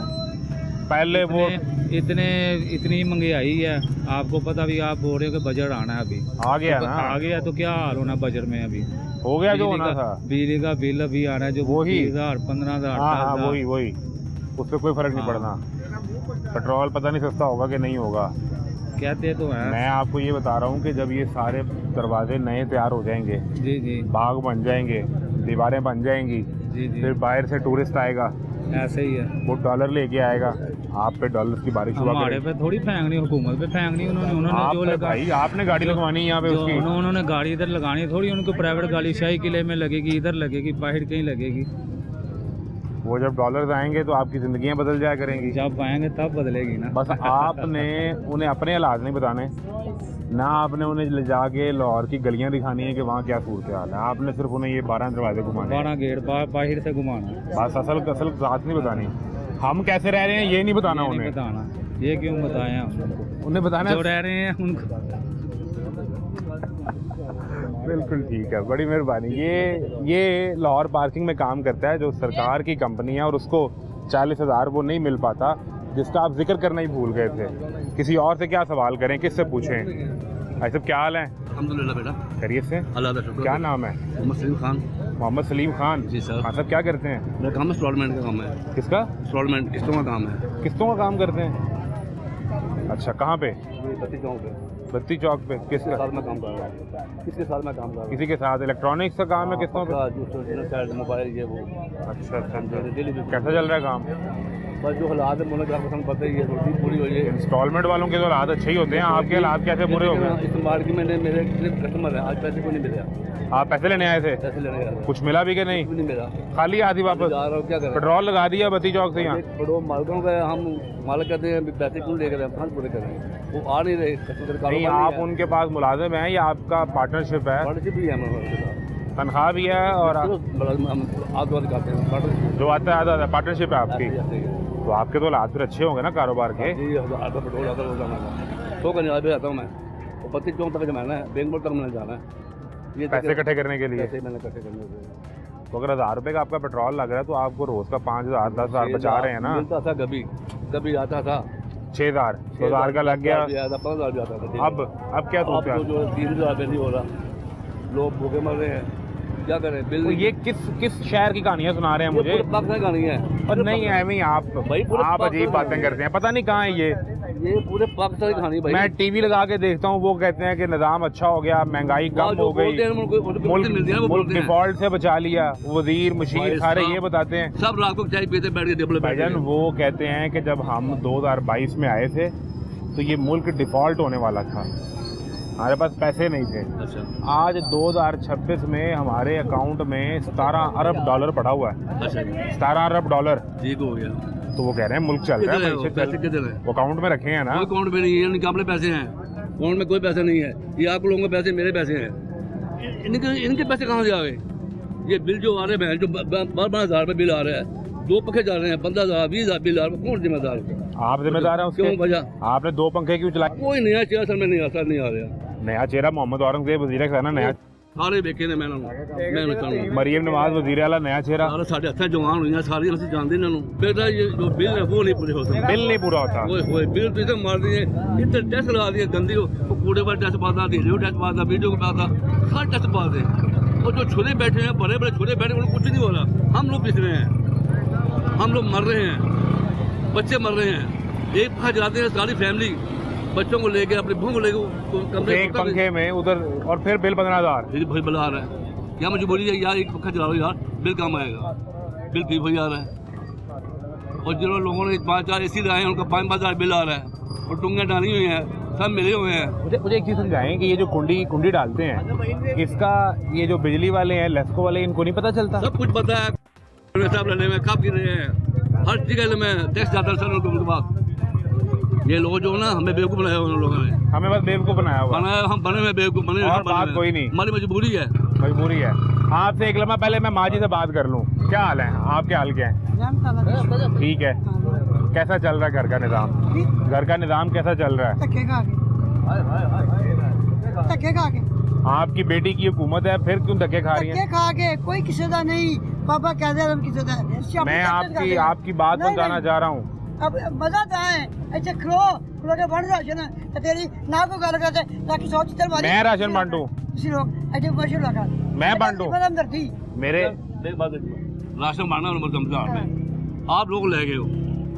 पहले वो इतनी महंगाई है, आपको पता भी, आप बोल रहे हो कि बजट आना है अभी, आ गया ना, आ गया तो क्या हाल होना बजट में अभी, हो गया जो होना था। बिजली का बिल अभी आ रहा है जो वही 20,000 15,000। हाँ, वही उस पर कोई फर्क नहीं पड़ना। पेट्रोल पता नहीं सस्ता होगा कि नहीं होगा, कहते तो हैं। मैं आपको ये बता रहा हूँ कि जब ये सारे दरवाजे नए तैयार हो जाएंगे, जी जी, बाग बन जाएंगे, दीवारें बन जाएंगी, जी जी, फिर बाहर से टूरिस्ट आएगा, ऐसे ही है। वो डॉलर लेके आएगा, आप पे डॉलर की बारिश हुआ हमारे पे थोड़ी फेंकनी, हुकूमत पे फेंकनी। उन्होंने जो लगा, भाई आपने गाड़ी लगवानी है यहाँ पे उसकी, उन्होंने गाड़ी इधर लगानी थोड़ी, उनको प्राइवेट गाड़ी शाही किले में लगेगी, इधर लगेगी, बाहर कहीं लगेगी। वो जब डॉलर्स आएंगे तो आपकी जिंदगियां बदल जाया करेंगी। जब आएंगे तब बदलेगी ना। बस आपने उन्हें अपने हालात नहीं बताने ना, आपने उन्हें ले जाके लाहौर की गलियां दिखानी है कि वहाँ क्या सूरत हाल है। आपने सिर्फ उन्हें ये 12 दरवाजे घुमाने, 12 गेट बाहर से घुमाना, बस असल बात नहीं बतानी। हम कैसे रह रहे हैं ये नहीं बताना उन्हें, बताना ये क्यों बताया उन्हें बताना जो रह रहे हैं उनको। बिल्कुल ठीक है, बड़ी मेहरबानी। ये लाहौर पार्किंग में काम करता है, जो सरकार की कंपनी है, और उसको 40,000 वो नहीं मिल पाता, जिसका आप जिक्र करना ही भूल गए थे। किसी और से क्या सवाल करें, किससे पूछें? भाई साहब क्या हाल है? अल्हम्दुलिल्लाह बेटा, खैरियत से? अल्लाह का शुक्र। क्या नाम है? मोहम्मद सलीम खान। मोहम्मद सलीम खान जी सर। हाँ साहब, क्या करते हैं? मेरा काम इंस्टॉलमेंट का काम है। किसका? इंस्टॉलमेंट किस्तों का काम है। किस्तों का काम करते हैं? अच्छा, कहाँ पे? बत्ती चौक पे। बत्ती चौक पे? किसका? साथ में काम कर रहा हूँ। किसके साथ में काम कर रहा हूँ? किसी के साथ? इलेक्ट्रॉनिक्स का काम है किस्तों पे? मोबाइल ये वो। अच्छा अच्छा अच्छा। डेली कैसा चल रहा है काम? बस जो हालात है मुझे पसंद पता ही है, रोटी पूरी हुई है। इंस्टॉलमेंट वालों के तो हालात अच्छे ही होते हैं, आपके हालात कैसे बुरे हो गए? इस मार्केट में मेरे कस्टमर है, आज पैसे को नहीं मिले। आप पैसे लेने आए थे? पैसे लेने गया, कुछ मिला भी कि नहीं? कुछ नहीं मिला। खाली आधी वापस? जा रहा हूँ, क्या करें। पेट्रोल लगा दिया बत्ती चौक से यहाँ? बड़ो मालिकों का हम मालिक कहते हैं पैसे क्यों लेकर कहाँ पूरे करें, वो आ नहीं रहे कस्टमर। नहीं, आप उनके पास मुलाजिम हैं या आपका पार्टनरशिप है? पार्टनरशिप भी है हमारे साथ, तनख्वाह भी है और आगे करते हैं पार्टनरशिप। जो आता है आधा पार्टनरशिप है आपकी? तो आपके तो हालात फिर अच्छे होंगे ना कारोबार के? आधा पेट्रोल आता है, 100 का निकाल आता हूँ मैं, और 32 चौक तक जमाना है, बेंगलोर तक मैंने जाना है। ये पैसे इकट्ठे करने के लिए? पैसे मैंने इकट्ठे करने के लिए। तो अगर 1000 रुपये का आपका पेट्रोल लग रहा है तो आपको रोज का 5,000 10,000 बचा रहे हैं ना? मिलता था कभी आता था 6,000 1000 का लग गया। 15,000 भी आता था। अब क्या अब तो जो 3,000 नहीं हो रहा, लोग भूखे मर रहे हैं, क्या करें। बिल तो ये किस शहर की कहानियां सुना रहे हैं मुझे? पाकिस्तान कहानी है। और नहीं है नहीं, आप अजीब बातें करते हैं, पता नहीं कहाँ है ये पूरे पाकिस्तान की कहानी भाई। मैं टीवी लगा के देखता हूँ, वो कहते हैं कि निज़ाम अच्छा हो गया, महंगाई कम हो गई, मुल्क डिफॉल्ट से बचा लिया, वजीर मुशीर सारे ये बताते हैं। सब रात को चाय पीते बैठ के टेबल पे भाईजान वो कहते हैं कि जब हम 2022 में आए थे तो ये मुल्क डिफॉल्ट होने वाला था, हमारे पास पैसे नहीं थे। अच्छा। आज 2026 में हमारे अकाउंट में 17 अरब डॉलर पड़ा हुआ है। अच्छा, 17 अरब डॉलर ठीक हो गया। तो वो कह रहे हैं मुल्क चल रहा है, पैसे किधर है? वो अकाउंट में रखे हैं ना? कोई अकाउंट में नहीं है, इनके अपने पैसे हैं, अकाउंट में कोई पैसा नहीं है। ये आप लोगों के पैसे, मेरे पैसे हैं, इनके पैसे कहाँ से आ गए? ये बिल जो आ रहे हैं, जो 12,000 रुपये बिल आ रहा है, 2 पंखे जा रहे हैं, 15,000 20,000 बिल आ रहा है, कौन जिम्मेदार है? आप जिम्मेदार हैं उसके? क्यों वजह? आपने 2 पंखे क्यों चलाए? कोई नया चेहरा सर में नहीं आ रहा। नया चेहरा मोहम्मद औरंगजेब वजीर खाना नया, सारे देखे ने मैं मरियम नवाज वजीर आला नया चेहरा, सारे साढ़े हत्था जवान हुई सारी असं जानते इन्होंने। बेटा ये जो बिल है वो नहीं पूरे हो सकते, बिल नहीं पूरा होता। ओए बिल तो इधर मार दिए, इधर टैक्स लगा दिए गंदी, वो कूड़े पर टैक्स पाता, ढीले टैक्स पाता, वीडियो को पाता, हर टैक्स पाते। और जो छुरे बैठे हैं, बड़े बड़े छुरे बैठे, उनको कुछ नहीं हो रहा। हम लोग पिस रहे हैं, हम लोग मर रहे हैं, बच्चे मर रहे हैं, एक पंखा जलाते हैं सारी फैमिली, बच्चों को लेके अपनी बहू को लेके एक पंखे में उधर, और फिर बिल 15,000 भाई बिल आ रहा है। क्या मजबूरी है यार, एक पंखा चला रहा यार, बिल कम आएगा, बिल 30 आ रहा है। और जिन लोगों ने 5-4 AC लगाए हैं, उनका 5,000 बिल आ रहा है, और टुंगे डाली हुई हैं, सब मिले हुए हैं। मुझे एक चीज़ समझाएं कि ये जो कुंडी डालते हैं, इसका ये जो बिजली वाले हैं, लेस्को वाले, इनको नहीं पता चलता? सब कुछ पता है, हिसाब लेने में कब गिर रहे हैं, हर जगह में टैक्स जाता है सर उनके पास। ये लोग जो ना हमें बेवकूफ़ बनाया उन लोगों ने, हमें बस बेवकूफ़ बनाया हुआ, हम बने में बेवकूफ़ बने, और बात कोई नहीं, हमारी मजबूरी है। मजबूरी है। आपसे एक लम्हा पहले मैं माँ जी से बात कर लूँ। क्या हाल है आपके? हाल क्या है? ठीक है। कैसा चल रहा है घर का निज़ाम? घर का निज़ाम कैसा चल रहा है? आपकी बेटी की हुकूमत है, फिर क्यों धक्के खा रही है? खा के कोई किसी का नहीं, पापा कहते हम किसी का। मैं आपकी बात समझाना चाह रहा हूँ। अब मजा तो है ऐसे खलो के बन राशन तो तेरी ना को गल करते ताकि सोच चल मारी मैं राशन बांटूं किसी लोग ऐसे बशर लगा मैं बांटूं मतलब दर्दी मेरे मेरी बात सुनो। राशन बांटना नंबर कमजार में आप लोग ले गए हो।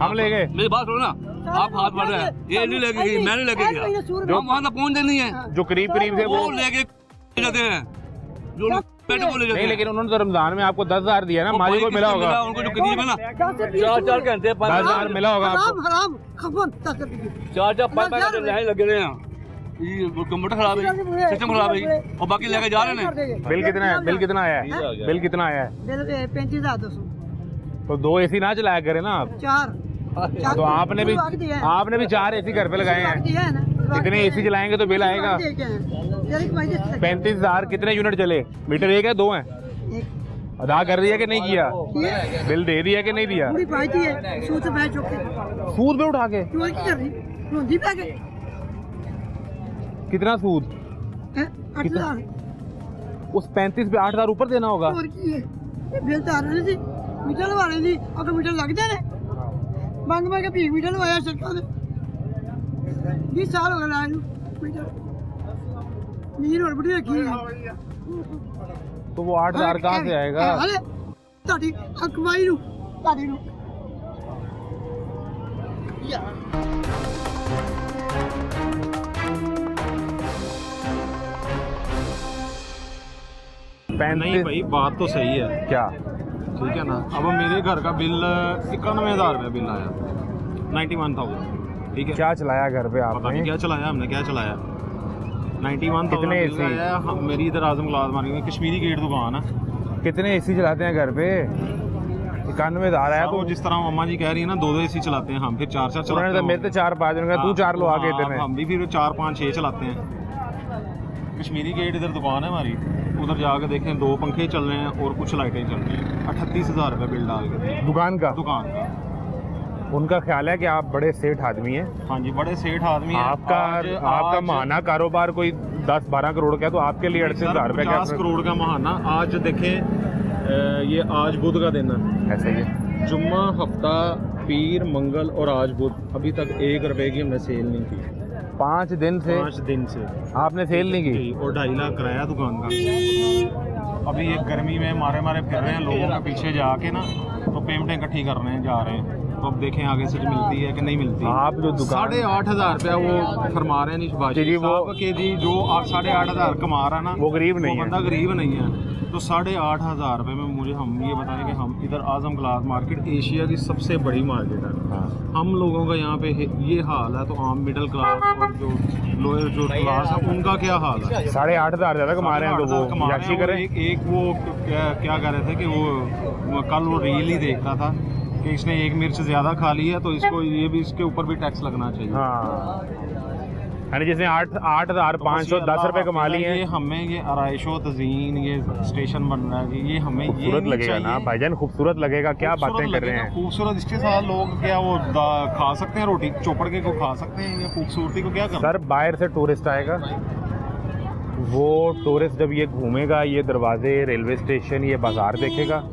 हम ले गए मेरी बात सुनो ना, आप हाथ बढ़ रहे हैं, ये नहीं लेके गई, मैं नहीं लेके गया, जो वहाँ तक पहुँचते नहीं है जो करीब करीब थे वो लेके जाते हैं, जो लोग पेट को ले जाते नहीं, हैं। लेकिन उन्होंने तो रमजान में आपको 10,000 दिया ना, मालिक को मिला होगा उनको जो करीब है ना 4-4 घंटे 10,000 मिला होगा आपको। हराम खपन 4-5 घंटे लाइन लगे रहे हैं। ये कंप्यूटर खराब है, सिस्टम खराब है और बाकी लेके जा रहे हैं। बिल कितना है? बिल कितना आया है? बिल कितना आया है? बिल 35,200 तो 2 एसी ना चलाया करें ना आप। 4 तो आपने भी 4 एसी घर पे लगाए हैं, इतने एसी चलाएंगे तो बिल आएगा। 35,000 कितने यूनिट चले? मीटर 1 है 2 है? अदा कर दिया कि नहीं किया? बिल दे दिया कि नहीं दिया? पूरी पाई है सूद पे चुके सूद पे उठा के? तू की कर रही रोंदी पे के कितना सूद? 8,000 उस 35 पे 8,000 ऊपर देना होगा। और की है ये बिल तार रही थी मीटर लवाने दी अगर मीटर लगते ने मांग मांग के 20 मीटर लवाया सरकार ने 20 साल हो गए लाए मीटर मीर और बड़ी रखी है तो वो 8,000 कहाँ से आएगा? अरे ताड़ी अकवाई नु ताड़ी नु नहीं भाई बात तो सही है, क्या? ठीक है ना। अब मेरे घर का बिल 91,000 रुपया बिल आया, 91,000, ठीक है। क्या चलाया घर पे पता नहीं आपने? क्या चलाया हमने, क्या चलाया। 91,000 कितने बिल AC? आया। मेरी इधर आजम क्लास मार्केट में कश्मीरी गेट दुकान है। कितने एसी चलाते हैं घर पे? 91,000 आया तो तो जिस तरह मम्मा जी कह रही है ना 2-2 AC चलाते हैं हम, फिर 4-4 उन्होंने चलाते तो हैं। मेरे तो 4-5 उन्होंने कहा तू 4 लो आगे हाँ, इतने। हम भी फिर 4-5-6 चलाते हैं। कश्मीरी गेट इधर दुकान है हमारी, उधर जाके देखें 2 पंखे चल रहे हैं और कुछ लाइटें चल रही हैं। 38,000 रुपये बिल डाल के दुकान का? दुकान का। उनका ख्याल है कि आप बड़े सेठ आदमी हैं, हाँ जी, बड़े सेठ आदमी हैं। आपका माहाना कारोबार कोई 10-12 करोड़ का है, तो आपके लिए 38,000 रुपये 50 करोड़ का महाना। आज देखें ये आज बुध का दिन है, ऐसा ही है। जुम्मा, हफ्ता, पीर, मंगल और आज बुध, अभी तक 1 रुपए की हमने सेल नहीं की। 5 दिन से 5 दिन से आपने सेल नहीं की? और 2.5 लाख किराया दुकान का। अभी ये गर्मी में मारे फिर रहे हैं लोगों के पीछे जाके ना, तो पेमेंटें इकट्ठी कर रहे हैं, जा रहे हैं। तो अब देखें आगे से मिलती है कि नहीं मिलती। आप जो दुकान 8,500 रुपया वो फरमा रहे हैं निशभाष जी, वो साहब के जी, जो 8,500 कमा रहा है ना, वो गरीब नहीं वो है। बंदा गरीब नहीं है। तो 8,500 रुपये में मुझे हम ये बताएं कि हम इधर आजम ग्लास मार्केट एशिया की सबसे बड़ी मार्केट है। हाँ। हम लोगों का यहाँ पे ये हाल है, तो आम मिडिल क्लास और जो लोअर जो क्लास है उनका क्या हाल है? 8,500 ज़्यादा कमा रहे हैं, तो 8,500 कमा वो रहे याशी हैं। और करें। एक वो क्या कह रहे थे कि वो कल वो रील ही देख रहा था कि इसने 1 मिर्च ज़्यादा खा ली है, तो इसको ये भी इसके ऊपर भी टैक्स लगना चाहिए। हाँ, यानी जिसने 8,510 रुपये कमा लिए ये हैं। हमें ये आराइशो तज़ीन ये स्टेशन बन रहा है, ये हमें ये खूबसूरत नहीं लगेगा ना चाहिए। भाईजान, खूबसूरत लगेगा। क्या खूबसूरत बातें कर रहे लगेगा, हैं? खूबसूरत। इसके साथ लोग क्या वो खा सकते हैं, रोटी चौपड़ के को खा सकते हैं, ये खूबसूरती को क्या करना? सर बाहर से टूरिस्ट आएगा, वो टूरिस्ट जब ये घूमेगा, ये दरवाजे, रेलवे स्टेशन, ये बाजार देखेगा,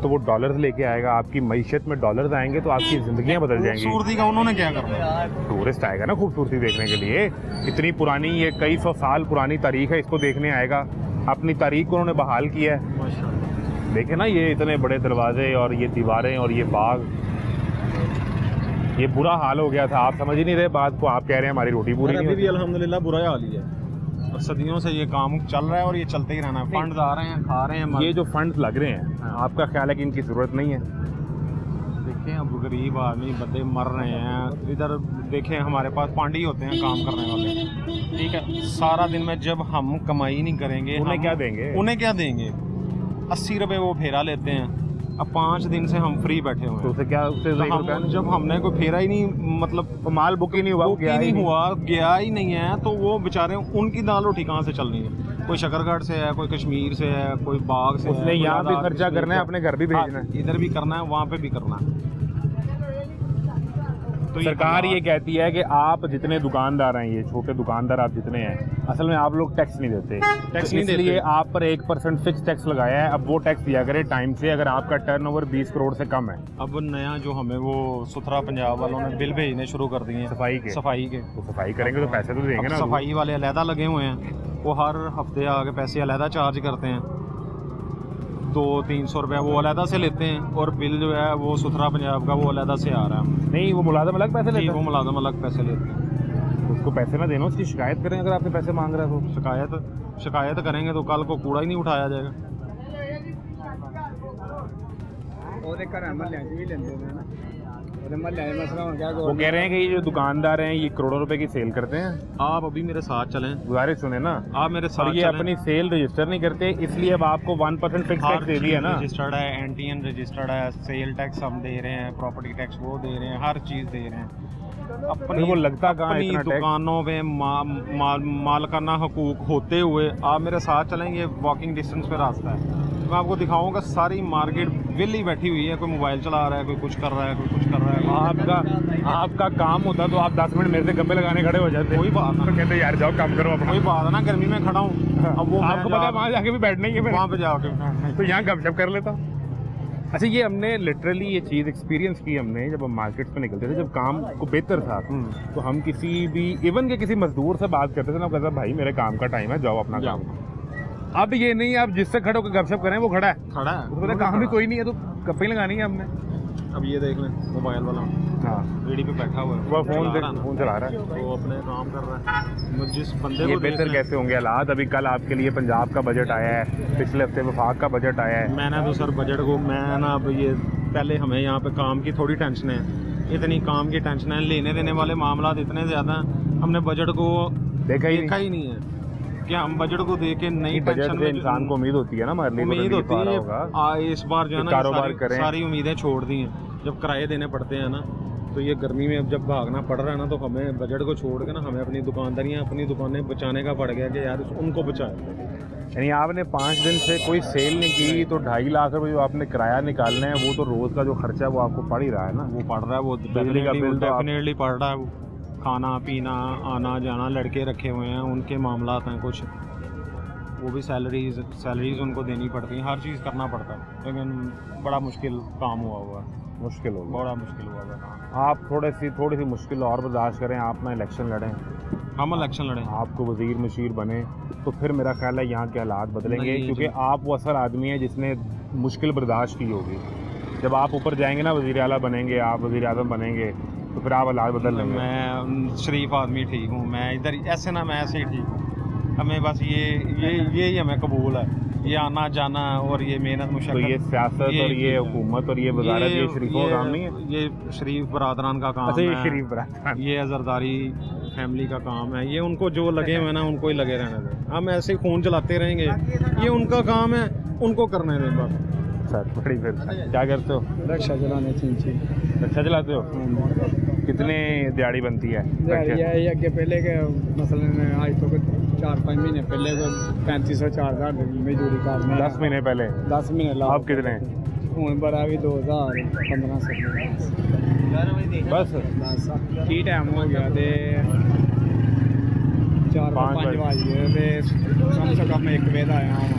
तो वो डॉलर्स लेके आएगा। आपकी मईशत में डॉलर्स आएंगे तो आपकी ज़िंदगियाँ बदल जाएंगी। खूबसूरती का उन्होंने क्या करना? टूरिस्ट आएगा ना खूबसूरती देखने के लिए। इतनी पुरानी, ये कई 100 साल पुरानी तारीख है, इसको देखने आएगा। अपनी तारीख को उन्होंने बहाल किया है। देखे ना ये इतने बड़े दरवाजे और ये दीवारें और ये बाग, ये बुरा हाल हो गया था। आप समझ ही नहीं रहे बात को, आप कह रहे हैं हमारी रोटी पूरी नहीं अभी भी होती। अल्हम्दुलिल्लाह बुरा हाल ही है, और सदियों से ये काम चल रहा है और ये चलते ही रहना है। फंड आ रहे हैं, खा रहे हैं। ये जो फंड्स लग रहे हैं, आपका ख्याल है कि इनकी ज़रूरत नहीं है? देखें अब गरीब आदमी बंदे मर रहे हैं। इधर देखें हमारे पास पांडी होते हैं काम करने वाले, ठीक है। सारा दिन में जब हम कमाई नहीं करेंगे, उन्हें क्या देंगे? उन्हें क्या देंगे? 80 रुपये वो फेरा लेते हैं। अब 5 दिन से हम फ्री बैठे हुए तो हैं। उसे क्या, उससे तो सही रुपया हम नहीं? जब हमने कोई फेरा ही नहीं, मतलब माल बुक ही नहीं हुआ, बुक ही नहीं हुआ, गया ही नहीं है, तो वो बेचारे उनकी दाल रोटी कहाँ से चलनी है? कोई शकरगढ़ से है, कोई कश्मीर से है, कोई बाग से है, उसने कोई यहाँ भी लद्दाख खर्चा से, करना है, अपने घर भी भेजना है। इधर भी करना है, वहाँ पे भी करना है। तो सरकार ये कहती है कि आप जितने दुकानदार हैं, ये छोटे दुकानदार आप जितने हैं, असल में आप लोग टैक्स नहीं देते। टैक्स तो नहीं इसलिए देते। आप पर 1% फिक्स टैक्स लगाया है। अब वो टैक्स दिया करे टाइम से, अगर आपका टर्नओवर 20 करोड़ से कम है। अब नया जो हमें वो सुथरा पंजाब वालों ने बिल भेजने शुरू कर दिए हैं सफाई के, तो सफाई करेंगे तो पैसे तो देंगे अब ना। सफाई वाले अलहदा लगे हुए हैं, वो हर हफ्ते आके पैसे अलहदा चार्ज करते हैं, 200-300 रुपया वो अलहदा से लेते हैं, और बिल जो है वो सुथरा पंजाब का वो अलहदा से आ रहा है। नहीं, वो मुलाजम अलग पैसे जी, लेते वो हैं, मुलाजम अलग पैसे लेते हैं। उसको पैसे ना देना, उसकी शिकायत करें अगर आपने पैसे मांग रहा है तो। शिकायत करेंगे तो कल को कूड़ा ही नहीं उठाया जाएगा। वो कह रहे हैं कि ये जो दुकानदार हैं ये करोड़ों रुपए की सेल करते हैं। आप अभी मेरे साथ चलें, गुजारिश सुने ना, आप मेरे साथ और ये चलें। अपनी सेल रजिस्टर नहीं करते, इसलिए अब आपको 1% फिक्स हर टैक्स दे दिया ना। रजिस्टर्ड है, एनटीएन रजिस्टर्ड है, सेल टैक्स हम दे रहे हैं, प्रॉपर्टी टैक्स वो दे रहे हैं, हर चीज़ दे रहे हैं। फिर वो लगता कहाँ है अपनी इतना टैक्स? दुकानों में मालकाना हकूक होते हुए आप मेरे साथ चलेंगे, वॉकिंग डिस्टेंस पे रास्ता है। मैं आपको दिखाऊंगा सारी मार्केट विली बैठी हुई है, कोई मोबाइल चला रहा है, कोई कुछ कर रहा है, कोई कुछ कर रहा है। आपका काम होता तो आप 10 मिनट मेरे से गप्पे लगाने खड़े हो जाते। कोई बात ना, तो कहते यार जाओ काम करो अपना। कोई बात है ना, गर्मी में खड़ा हूँ। अब वो आपको पता है वहाँ जाके भी बैठना ही है वहाँ पे जाके तो यहाँ गपशप कर लेता। अच्छा, ये हमने लिटरली ये चीज़ एक्सपीरियंस की हमने, जब हम मार्केट में निकलते थे, जब काम को बेहतर था तो हम किसी भी इवन के किसी मजदूर से बात करते थे ना, कहता भाई मेरे काम का टाइम है, जाओ अपना काम। अब ये नहीं, आप जिससे खड़े होकर गपशप करें वो खड़ा है, उसको पता काम भी कोई नहीं है तो गप्पे लगानी है हमने। अब ये देख लें, मोबाइल वाला हाँ, रेडी पे बैठा हुआ है, वो फोन चला रहा है, वो अपने काम कर रहा है। जिस बंदे ये को बेहतर देख कैसे होंगे हालात? अभी कल आपके लिए पंजाब का बजट आया है, पिछले हफ्ते वफाक का बजट आया है। मैंने तो सर बजट को मैं ना, अब ये पहले हमें यहाँ पे काम की थोड़ी टेंशन है, इतनी काम की टेंशन है, लेने देने वाले मामला इतने ज़्यादा हैं, हमने बजट को देखा ही नहीं है कि हम बजट को देख के नई बजट टेंशन से इंसान को उम्मीद होती है ना, हमारे लिए उम्मीद होती है होगा इस बार जो है ना कारोबार करें। सारी उम्मीदें छोड़ दी हैं। जब किराए देने पड़ते हैं ना, तो ये गर्मी में अब जब भागना पड़ रहा है ना, तो हमें बजट को छोड़ के ना हमें अपनी दुकानदारियाँ, अपनी दुकानें बचाने का पड़ गया कि यार उनको बचाए। यानी आपने 5 दिन से कोई सेल नहीं की तो 2.5 लाख रुपए जो आपने किराया निकालना है, वो तो रोज़ का जो खर्चा है वो आपको पड़ ही रहा है ना। वो पड़ रहा है, वो बिजली का बिल तो डेफिनेटली पड़ रहा है। वो खाना पीना, आना जाना, लड़के रखे हुए हैं, उनके मामलात हैं कुछ, वो भी सैलरीज उनको देनी पड़ती हैं, हर चीज़ करना पड़ता है। लेकिन बड़ा मुश्किल काम हुआ है, मुश्किल हो बड़ा मुश्किल हुआ है काम। आप थोड़ी सी मुश्किल और बर्दाश्त करें, आप ना इलेक्शन लड़ें, हम इलेक्शन लड़ें, आपको वजीर मशीर बने, तो फिर मेरा ख्याल है यहाँ के हालात बदलेंगे, नहीं, क्योंकि आप वो असल आदमी है जिसने मुश्किल बर्दाश्त की होगी। जब आप ऊपर जाएंगे ना, वजीर आला बनेंगे, आप वजीर आज़म बनेंगे, तो फिर आप हालात बदल लेंगे। मैं शरीफ आदमी ठीक हूँ, मैं इधर ऐसे ना, मैं ऐसे ही ठीक हूँ। हमें बस ये हमें कबूल है, ये आना जाना और ये मेहनत तो मुशक्कत। ये सियासत और ये हुकूमत और ये वजारत, ये शरीफों का काम नहीं है। ये शरीफ बरादरान का काम अच्छा, है। ये शरीफ बरादरान, ये अजरदारी फैमिली का काम है। ये उनको जो लगे हुए ना, उनको ही लगे रहने दें। हम ऐसे ही खून चलाते रहेंगे, ये उनका काम है, उनको करने दें बस। सर बड़ी फिर क्या करते हो? रक्षा चलाने चाहिए। रिक्शा चलाते हो? कितने दिहाड़ी बनती है? ये आगे पहले के मसलन आज तो 4-5 महीने पहले तो 3500-4000 मजदूरी करने, 10 महीने पहले 10 महीने ला। आप कितने? हूँ बड़ा भी 2000-1500 बस बस की टाइम हो गया ते 4-5 बज गए ते कम से कम 1 बजे आया हूँ।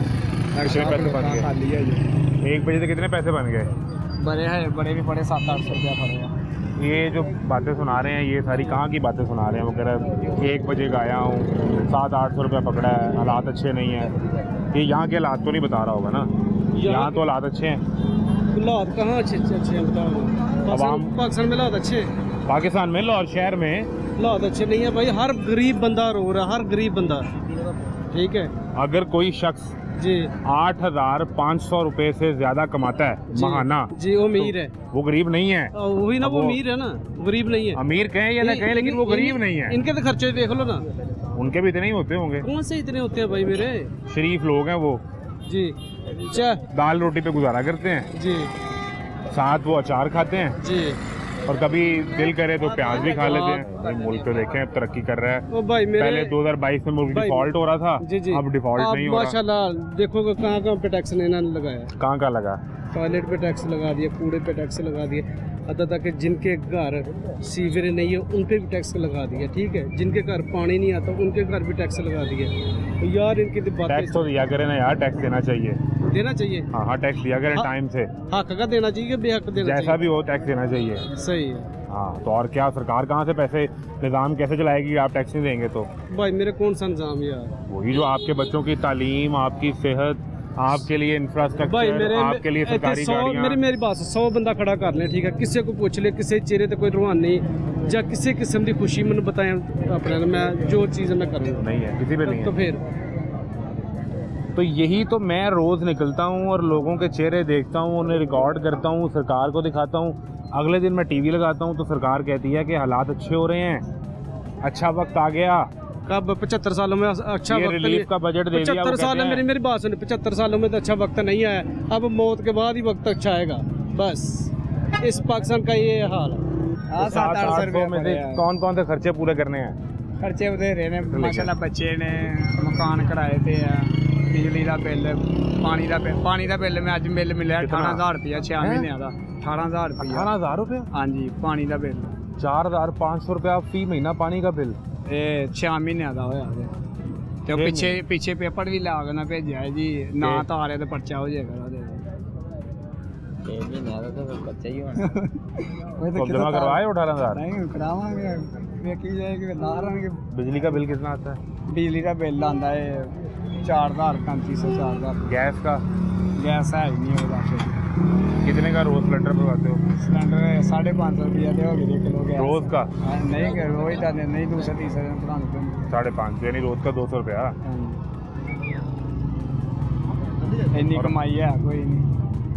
कितने पैसे बन गए? खाली है जी, 1 बजे से कितने पैसे बन गए? बड़े भी पड़े 700-800 रुपया पड़े हैं। ये जो बातें सुना रहे हैं, ये सारी कहाँ की बातें सुना रहे हैं? वो कह रहे हैं 1 बजे का आया हूँ, 700-800 रुपया पकड़ा है, हालात अच्छे नहीं है। ये यहाँ के हालात तो नहीं बता रहा होगा ना? यहाँ तो हालात अच्छे हैं। हालात कहाँ अच्छे हैं बताओ? पाकिस्तान में हालात अच्छे, पाकिस्तान में, लाहौर शहर में हालात अच्छे नहीं है भाई। हर गरीब बंदा रो रहा है, हर गरीब बंदा, ठीक है। अगर कोई शख्स जी 8,500 रुपए से ज्यादा कमाता है महाना, जी वो अमीर है, वो गरीब नहीं है। वही ना, वो अमीर है ना, गरीब नहीं है। अमीर कहें या ना कहें, लेकिन वो गरीब नहीं है। इनके तो खर्चे देख लो ना, उनके भी इतने ही होते होंगे। कौन से इतने होते हैं भाई मेरे? शरीफ लोग हैं वो, जी अच्छा दाल रोटी पे गुजारा करते हैं, जी साथ वो अचार खाते हैं, जी, और कभी दिल करे तो प्याज भी खा लेते हैं। भाई मुल्क तो देखें अब तरक्की कर रहा है। ओ भाई मेरे पहले 2022 में मुल्क भाई, डिफॉल्ट हो रहा था, जी जी, अब डिफॉल्ट नहीं हो रहा। माशाल्लाह देखो कहाँ पे टैक्स इन्होंने लगाया, कहाँ का लगा? टॉयलेट पे टैक्स लगा दिया, कूड़े पे टैक्स लगा दिया। आता था कि जिनके घर सीवर नहीं है उन पे भी टैक्स लगा दिया, ठीक है, जिनके घर पानी नहीं आता उनके घर भी टैक्स लगा दिया। तो यार इनकी तो बातें टैक्स तो दिया करें ना यार, टैक्स देना चाहिए। देना चाहिए, हाँ हाँ, टैक्स दिया करें टाइम से, हक का देना चाहिए, बेहक देना जैसा चाहिए, भी हो टैक्स देना चाहिए। सही है हाँ, तो और क्या, सरकार कहाँ से पैसे, निज़ाम कैसे चलाएगी आप टैक्स नहीं देंगे तो? भाई मेरे कौन सा इंतजाम यार, वही जो आपके बच्चों की तालीम, आपकी सेहत, आपके लिए भाई इंफ्रास्ट्रक्चर, मेरे आपके लिए सरकारी गाड़ियाँ। मेरी बात 100 बंदा खड़ा कर ले, ठीक है, किसी को पूछ ले, किसी चेहरे ते कोई रुहान नहीं या किसी किस्म की खुशी मैंने बताएं अपने, मैं जो चीज़ मैं करूँगा नहीं है, किसी पे नहीं तो है। फिर तो यही तो मैं रोज़ निकलता हूँ और लोगों के चेहरे देखता हूँ, उन्हें रिकॉर्ड करता हूँ, सरकार को दिखाता हूँ। अगले दिन मैं टीवी लगाता हूँ तो सरकार कहती है कि हालात अच्छे हो रहे हैं, अच्छा वक्त आ गया, कब 75 सालों में अच्छा ये वक्त रिलीफ नहीं, का बजट दे दिया। 75 साल में मेरी बात सुन, 75 सालों में तो अच्छा वक्त नहीं आया, अब मौत के बाद ही वक्त अच्छा आएगा। बस इस पाकिस्तान का ये हाल है। 700-800 रुपये में से कौन कौन से खर्चे पूरे करने हैं? खर्चे बथेरे ने माशाल्लाह, बच्चे ने मकान किराए ते है, बिजली का बिल, पानी का बिल में अज बिल मिले 18,000 रुपया 6 महीने का, 18,000 रुपया। 18,000 रुपये? हाँ जी, पानी का बिल 4,500 रुपया फी महीना पानी का बिल। ते 6 महीने का होया ते पिछे पेपर भी ला के ना भेजा है जी, ना तारे तो पर्चा हो जाएगा। तो जमा करवाए 18,000? नहीं करावांगे, देखी जाएगी, लारांगे। बिजली का बिल कितना आता है? बिजली का बिल आता है 4,000 3500 4,000। गैस का? गैस है ही नहीं होगा। कितने का रोज सिलेंडर भरवाते हो? सिलेंडर 550 रुपया दे हो गए किलो गैस रोज का? नहीं, रोज का नहीं, 230 पुराने 550 यानी रोज का 200 रुपया। इन्नी कमाई है कोई नहीं।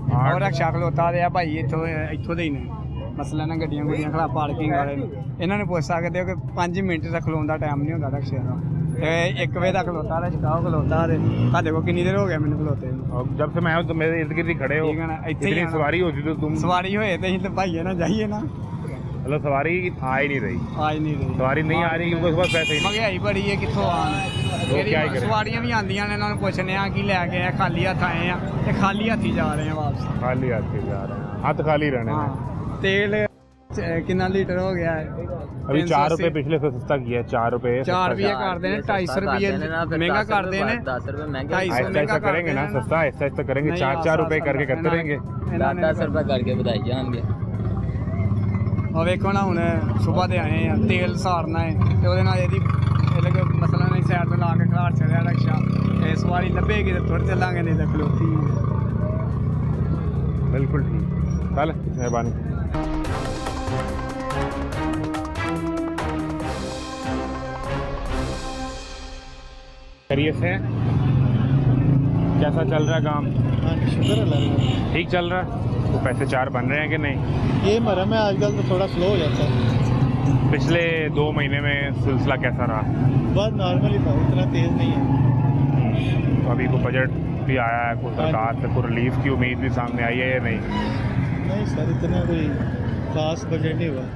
हाँ। और रक्षा खलोता दे भाई इत्थों दे ही ने, मसला ना गड्डियां गुड्डियां खड़ा पार्किंग वाले इन्होंने पुछ सकते हो कि 5 मिनट तक खलोन का टाइम नहीं होता रक्षा का, 1 बजे तक खलोता रहा, शिकाओ खलोता रहे, साढ़े को कितनी देर हो गया मैंने खलोते और जब से मैं आया तो मेरे इर्द गिर्द ही खड़े हो, ठीक है ना, इतनी इतनी सवारी होती तो तुम सवारी होए तो तो भाई है ना, जाइए ना, मतलब सवारी आ ही नहीं रही, आज नहीं रही सवारी नहीं आ रही क्योंकि उसके पास पैसे ही नहीं। महंगाई बड़ी है, कितों लोग क्या ही आन करें। सवारियां भी आंदियां ने, इन्होंने पूछने आ कि लैके आए, खाली हथ आए हैं ते खाली हाथी जा रहे हैं वापस। खाली हाथ के जा रहे हैं, हाथ खाली रहने में। हाँ, तेल कितना लीटर हो गया है? अभी 4 रुपए पिछले से सस्ता किया है, 4 रुपए 4 रुपये कर देने, 250 रुपये महंगा कर देने, 250 ऐसा महंगा कर करेंगे ना, देना। सस्ता ऐसा करेंगे, नहीं, 4-4 रुपए करके करते रहेंगे। 10 रुपये करके बताई जाएंगे। और देखो ना हुण सुबह दे आए हैं, तेल सारना है ते ओहदे नाल एदी मसला नहीं, साइड तो ला के घर चढ़िया रक्षा, इस बारी लभेगी तो तुर चलांगे, नहीं तो खलोती। बिल्कुल ठीक, चल मेहरबानी। खैरियत से कैसा चल रहा है काम? हाँ शुक्र है, ठीक चल रहा है? तो पैसे 4 बन रहे हैं कि नहीं? ये मरम है आजकल तो थोड़ा स्लो हो जाता है, पिछले 2 महीने में सिलसिला कैसा रहा? बस नॉर्मली था, इतना तेज़ नहीं है। तो अभी को बजट भी आया है, कोई सरकार से कोई रिलीफ की उम्मीद भी सामने आई है या नहीं? नहीं सर, इतना कोई खास बजट नहीं हुआ,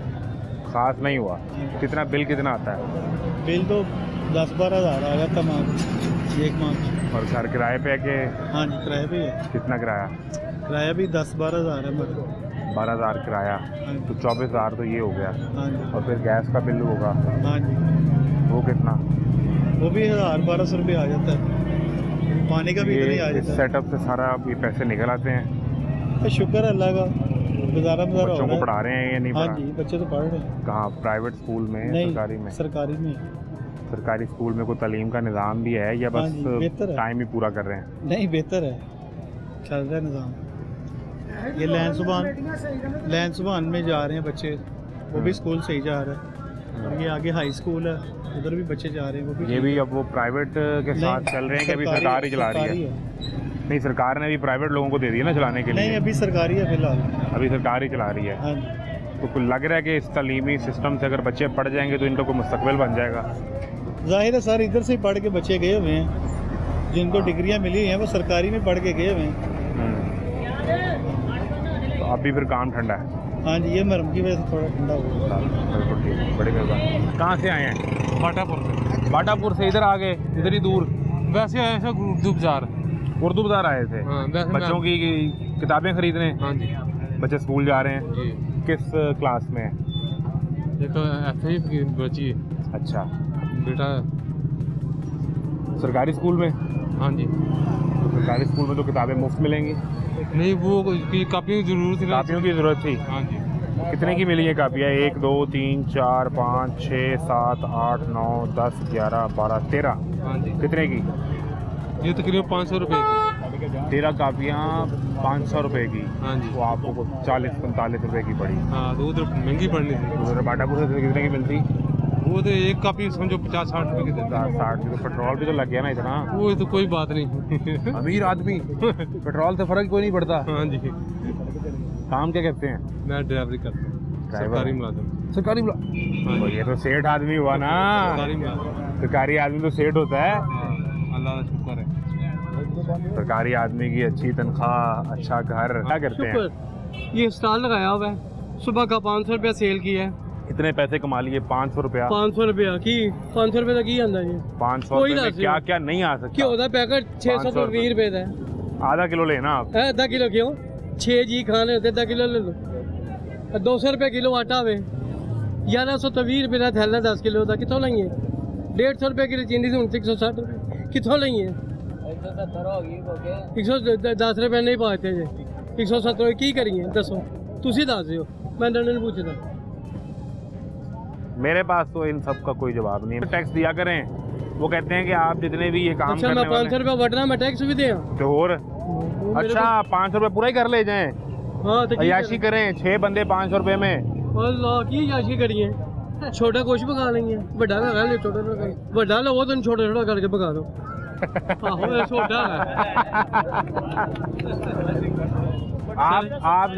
खास नहीं हुआ। कितना बिल कितना आता है? बिल तो 10-12 हज़ार आ गया था एक माह। और घर किराए पे है कि? हाँ जी, किराया भी है, कितना किराया? किराया भी 10-12 हज़ार है मेरे। 12,000 किराया, तो 24,000 तो ये हो गया। हाँ जी, और फिर गैस का बिल होगा, हाँ जी, वो कितना? वो भी 1,000-1,200 रुपये आ जाता है, पानी का भी इतना ही आ ये इस जाता सेटअप से सारा ये पैसे निकल आते हैं? है। शुक्र है अल्लाह का, गुजारा हो बच्चों रहा को पढ़ा रहे हैं या नहीं हाँ पढ़ा? जी, बच्चे तो पढ़ रहे हैं। कहाँ, प्राइवेट स्कूल में, नहीं, सरकारी में? सरकारी में। सरकारी स्कूल में कोई तालीम का निज़ाम भी है या हाँ बस जी, बेहतर है। टाइम ही पूरा कर रहे हैं? नहीं, बेहतर है, चल रहा है निज़ाम। ये लैन सुबहान में जा रहे हैं बच्चे, वो भी स्कूल सही जा रहा है। और ये आगे हाई स्कूल है, उधर भी बच्चे जा रहे हैं, वो भी ये भी अब वो प्राइवेट के साथ चल रहे हैं कि अभी सरकार ही चला रही है? नहीं, सरकार ने भी प्राइवेट लोगों को दे दिया ना चलाने के लिए। नहीं, अभी सरकारी है फिलहाल। अभी सरकार ही चला रही है। हाँ जी, तो कुछ लग रहा है कि इस तालीमी सिस्टम से अगर बच्चे पढ़ जाएंगे तो इनका कोई मुस्तकबिल बन जाएगा? जाहिर है सर, इधर से ही पढ़ के बच्चे गए हुए हैं, जिनको डिग्रियां मिली हैं वो सरकारी में पढ़ के गए हुए हैं। तो अभी फिर काम ठंडा है? हाँ जी, ये मरम की वजह से थोड़ा ठंडा हुआ। बिल्कुल ठीक, बड़ी मेहरबानी। कहाँ से आए हैं? बाटापुर से। बाटापुर से इधर आ गए, इधर ही दूर? वैसे आए थे उर्दू बाजार। उर्दू बाजार आए थे? हाँ, वैसे बच्चों की किताबें खरीदने? हाँ जी, बच्चे स्कूल जा रहे हैं? जी। किस क्लास में है? एक ऐसे ही बची है। अच्छा, बेटा सरकारी स्कूल में? हाँ जी। तो सरकारी स्कूल में तो किताबें मुफ्त मिलेंगी। नहीं, वो कापियों की जरूरत थी। कापियों की ज़रूरत थी। हाँ जी। कितने की मिली है कापियाँ? 1 2 3 4 5 6 7 8 9 10 11 12 13। हाँ जी। कितने की? ये तकरीबन 500 रुपए की। 13 कापियाँ 500 रुपए की। हाँ जी। वो आपको 40-45 रुपए की पड़ी। हाँ, तो वो तो महंगी पड़नी थी। उधर बाटापुर से कितने की मिलती? वो तो एक कापी समझो 50-60 रुपए की देता। 60 तो पेट्रोल भी तो लग गया ना इतना। वो तो कोई बात नहीं। अमीर आदमी पेट्रोल से फर्क कोई नहीं पड़ता। हाँ जी। काम क्या करते हैं? मैं ड्राइवरी करता हूँ, ड्राइवर? सरकारी मुलाजिम। सरकारी हाँ जी। ये तो सेठ आदमी हुआ ना। सरकारी मुलाजिम। सरकारी आदमी तो सेठ होता है। हाँ, अल्लाह का शुक्र है। सरकारी आदमी की अच्छी तनख्वाह, अच्छा घर। क्या करते हैं? शुक्र। ये स्टॉल लगाया हुआ है, सुबह का 500 रुपया सेल किया है। इतने पैसे कमा लिए? 500 रुपया? 500 रुपया की 500 रुपये का की आंदा जी। 500 कोई रुपये ना में क्या क्या नहीं आ सकता? घ्यो का पैकेट 620 रुपए का है। आधा किलो लेना आप। आधा किलो क्यों? 6 जी खाने होते, आधा किलो ले लो। 200 रुपये किलो आटा वे, 1120 रुपये का थैला 10 किलो का कितों लेंगे? 150 रुपये किलो चीनी से 160 रुपये कितों लेंगे? 110 रुपये नहीं पाते जी। 170 की करिए दसो, तुसी दस दियो, मैं नहीं पूछता। मेरे पास तो इन सब का कोई जवाब नहीं है। टैक्स दिया करें। वो कहते हैं कि आप जितने भी ये काम अच्छा, करने मैं वाले 500 रुपया वटना, मैं टैक्स भी दिया। तो और अच्छा 500 रुपये पूरा ही कर ले जाएं, हाँ तो अयाशी करें। 6 बंदे 500 रुपये में। अल्लाह की याशी करिए। छोटा कुछ पका लेंगे, बड़ा लगा ले, छोटा लगा ले। बड़ा लो तो छोटा छोटा करके पका दो। आहो ये छोटा आप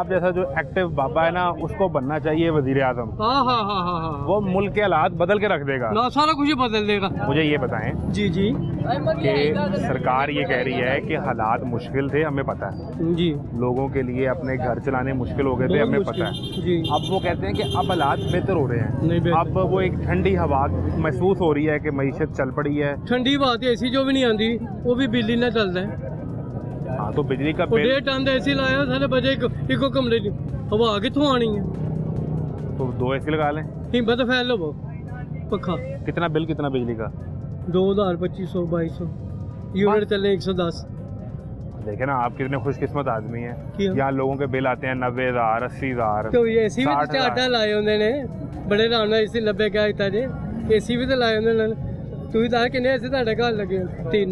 जैसा जो एक्टिव बाबा है ना, उसको बनना चाहिए वजीर आजम। हाँ हाँ हाँ हाँ हाँ, वो मुल्क के हालात बदल के रख देगा। ना सारा कुछ ही बदल देगा। मुझे ये बताएं जी जी कि सरकार ये कह रही है कि हालात मुश्किल थे, हमें पता है। जी, लोगों के लिए अपने घर चलाने मुश्किल हो गए थे, बहुत हमें मुश्किल। पता है। जी, अब वो कहते हैं कि अब हालात बेहतर हो रहे हैं। नहीं बेहतर। अब वो एक ठंडी हवा महसूस हो रही है कि मईशत चल पड़ी है। ठंडी बात है, एसी जो भी नहीं आती वो भी बिजली ना चलता है। हाँ, तो बिजली का वो बिल 1.5 टन एसी लाया सारे बजे इको कमरे की हवा कितों आनी है? तो 2 AC लगा लें। हिम्मत फैल लो वो पखा। कितना बिल, कितना बिजली का? 2000, 2500, 2200 यूनिट चले 110। देखे ना आप कितने खुशकिस्मत आदमी हैं। क्यों? यहाँ लोगों के बिल आते हैं 90,000, 80,000। तो ये एसी भी 60,000। चाटा लाए होंगे ने, बड़े आराम नाल एसी लब्बे क्या इतना जे एसी भी तो लाए होंगे। तू ही दस किन्ने एसी ਤੁਹਾਡੇ ਘਰ ਲੱਗੇ? 3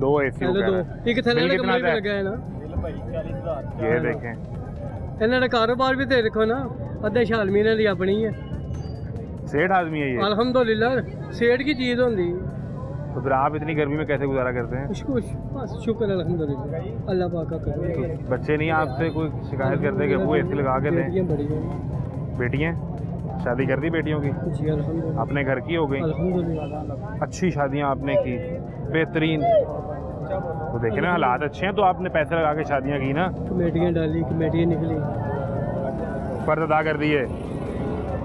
2 AC हो चलो गए 2 हैं। एक थैले बिल वाला कितना कमरे में आता है? लगा है ना। ये देखें, ਇਹਨਾਂ ਦਾ ਕਾਰੋਬਾਰ ਵੀ ਤੇ ਦੇਖੋ ਨਾ, ਅੱਧੇ ਸ਼ਾਲਮੀ ਨੇ ਲਈ ਆਪਣੀ ਹੈ। सेठ आदमी है ये। अल्हम्दुलिल्लाह सेठ की चीज होती तो फिर आप इतनी गर्मी में कैसे गुजारा करते हैं? कुछ बस शुक्र अल्हम्दुलिल्लाह, अल्लाह पाक का तो करम। बच्चे नहीं आपसे कोई शिकायत करते कि वो AC लगा के दें? बेटियां बड़ी हैं। बेटियां शादी कर दी बेटियों की? जी अल्हम्दुलिल्लाह, अपने घर की हो गई? अल्हम्दुलिल्लाह। अच्छी शादियां आपने की, बेहतरीन। तो देखे ना हालात अच्छे हैं तो आपने पैसे लगा के शादियां की ना। कमेटियां डाली, कमेटियां निकली। फर्ज अदा कर दिए,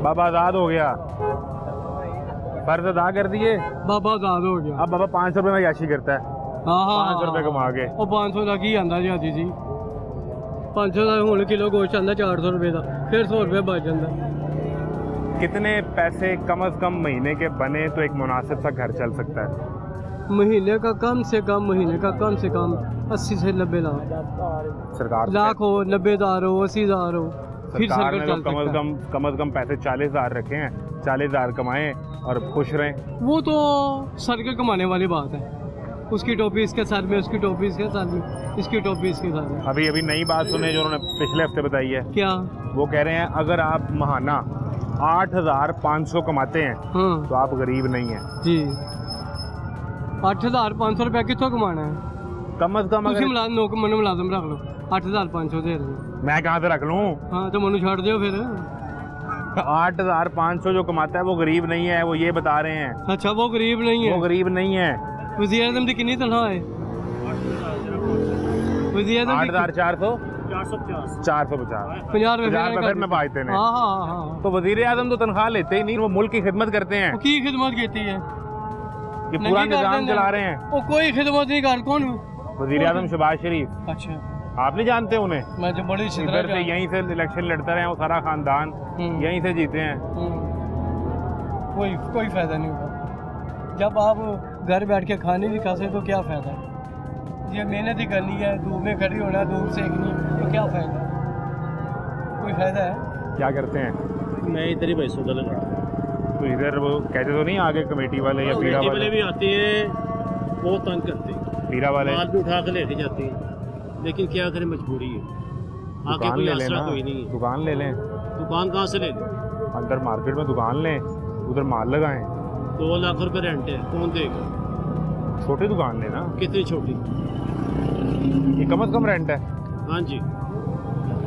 बाबा आज़ाद हो गया। फर्ज अदा कर दिए। बाबा आजाद हो गया। अब बाबा 500 रुपये में याशी करता है। हाँ हाँ 500 रुपये कमा के। ਉਹ 500 ਦਾ ਕੀ ਆਂਦਾ ਜੀ ਆਦੀ ਜੀ? 500 ਦਾ ਹੁਣ ਕਿਲੋ ਗੋਸ਼ਤ ਆਂਦਾ 400 ਰੁਪਏ ਦਾ, ਫਿਰ 100 ਰੁਪਏ ਬਚ ਜਾਂਦਾ। कितने पैसे कम से कम महीने के बने तो एक मुनासिब सा घर चल सकता है? महीने का कम से कम 80 से 90 लाख। सरकार लाख हो, 90,000 हो, 80,000 हो, फिर सरकार सर्कल ने तो चल सकता है। कम से कम पैसे 40,000 रखे हैं। 40,000 कमाएं और खुश रहें। वो तो सर्कल कमाने वाली बात है। उसकी टोपी इसके सर में, उसकी टोपी इसके सर में, इसकी टोपी इसके सर में। अभी नई बात सुने जो उन्होंने पिछले हफ्ते बताई है। क्या? वो कह रहे हैं अगर आप महाना 8,500 कमाते हैं हाँ तो आप गरीब नहीं हैं। जी, 8,500 रुपया कितों कमाना है? कम से कम ਤੁਸੀਂ अगर ਮੈਨੂੰ ਮੁਲਾਜ਼ਮ ਰੱਖ ਲਓ, 8,500 ਦੇ ਰਹੇ। मैं कहाँ से रख लूँ? हाँ तो ਮੈਨੂੰ ਛੱਡ ਦਿਓ ਫਿਰ। 8,500 जो कमाता है वो गरीब नहीं है, वो ये बता रहे हैं। अच्छा वो गरीब नहीं वो है। गरीब नहीं है। वज़ीर आज़म की कितनी तनख्वाह है? वज़ीर आज़म की 8,400 450 50 रुपये 50 रुपये फिर मैं पाते हैं। हाँ हाँ हाँ। तो वजीर आजम तो तनख्वाह लेते ही नहीं, वो मुल्क की खिदमत करते हैं वो की खिदमत की है? कि पूरा नहीं कर निजाम देंगे। चला रहे हैं। वो कोई खिदमत नहीं कर। कौन? वजीर आजम शहबाज शरीफ। अच्छा आप नहीं जानते उन्हें? मैं जो बड़ी इधर से यहीं से इलेक्शन लड़ते रहे वो सारा खानदान, यहीं से जीते हैं। कोई फायदा नहीं होगा। जब आप घर बैठ के खाने भी खा सकते तो क्या फायदा है? ये मेहनत ही करनी है, धूप में खड़ी होना है, धूप सेकनी, तो क्या फायदा? कोई फायदा है? क्या करते हैं? मैं इधर ही भाई सौदा लगा। तो इधर वो कहते तो नहीं आगे कमेटी वाले या पीरा वाले? भी आते हैं, बहुत तंग करते हैं, पीरा वाले माल भी उठा के लेके जाते हैं, लेकिन क्या करें, मजबूरी है। आगे दुकान कोई ले आसरा लेना, कोई नहीं है। दुकान ले लें, दुकान कहाँ से ले लें? अंदर मार्केट में दुकान लें, उधर माल लगाएं। 2 लाख रुपए रेंट है, कौन देगा? छोटी दुकान लेना, कितनी छोटी? ये कम से कम रेंट है। हाँ जी,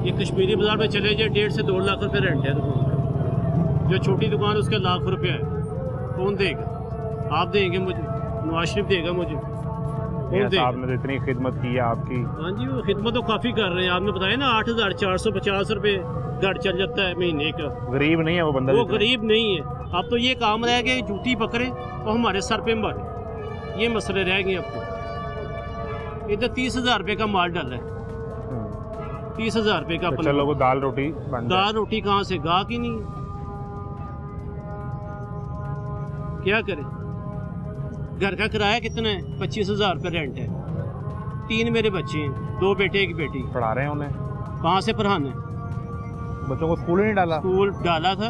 ये कश्मीरी बाजार में चले जाए 1.5 से 2 लाख रुपए रेंट है दुकान का। जो छोटी दुकान है उसका लाख रुपया है, कौन देगा? आप देंगे मुझे? नवाज शरीफ देगा मुझे? कौन देगा? आपने तो इतनी खिदमत की है आपकी। हाँ जी, वो खिदमत तो काफ़ी कर रहे हैं। आपने बताया ना 8,450 रुपये घर चल जाता है महीने का। गरीब नहीं है वो बंदा, वो गरीब नहीं है। अब तो ये काम रह गया जूती पकड़े और हमारे सर पे मारे, ये मसले रह गए। आपको इधर 30,000 रुपये का माल डाला है, 30,000 रुपये का। तो चलो वो दाल रोटी बन जाए। दाल रोटी कहाँ से? गाहक ही नहीं है, क्या करें? घर का किराया कितना है? 25,000 रुपये रेंट है। 3 मेरे बच्चे हैं, 2 बेटे 1 बेटी। पढ़ा रहे हैं उन्हें? कहाँ से पढ़ाना है? बच्चों को स्कूल ही नहीं डाला? स्कूल डाला था।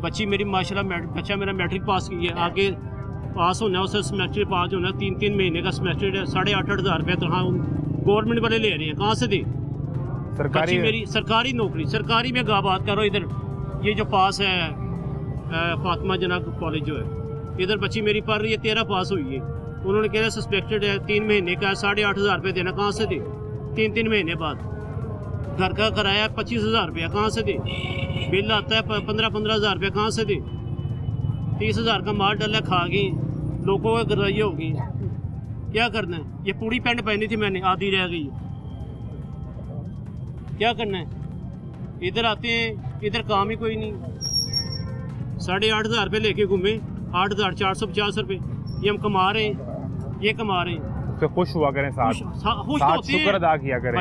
बच्ची मेरी माशाल्लाह, बच्चा मेरा मैट्रिक पास किया, आगे पास होना है, उससे सेमेस्टर पास होना है। 3-3 महीने का सेमेस्टर है, 8,500 रुपये तनख्वाह गवर्नमेंट वाले ले रहे हैं। कहाँ से दे? सरकारी मेरी सरकारी नौकरी, सरकारी में बात करो। इधर ये जो पास है फातिमा जना कॉलेज जो है, इधर बच्ची मेरी पढ़ रही है, 13 पास हुई है। उन्होंने कहा सस्पेक्टेड है, 3 महीने का 8,500 रुपये देना। कहाँ से दे? 3-3 महीने बाद। घर का किराया 25,000 रुपया, कहाँ से दे? बिल आता है 15,000 रुपया, कहाँ से दे? 30,000 का माल डाला, खा गई, लोगों को गरवाई होगी। क्या करना है? ये पूरी पैंट पहनी थी मैंने, आधी रह गई। क्या करना है? इधर आते हैं, इधर काम ही कोई नहीं। 8,500 रुपये लेके घूमे, 8,450 रुपये ये हम कमा रहे हैं, ये कमा रहे हैं। तो खुश हुआ करें, साथ शुक्र अदा किया करें,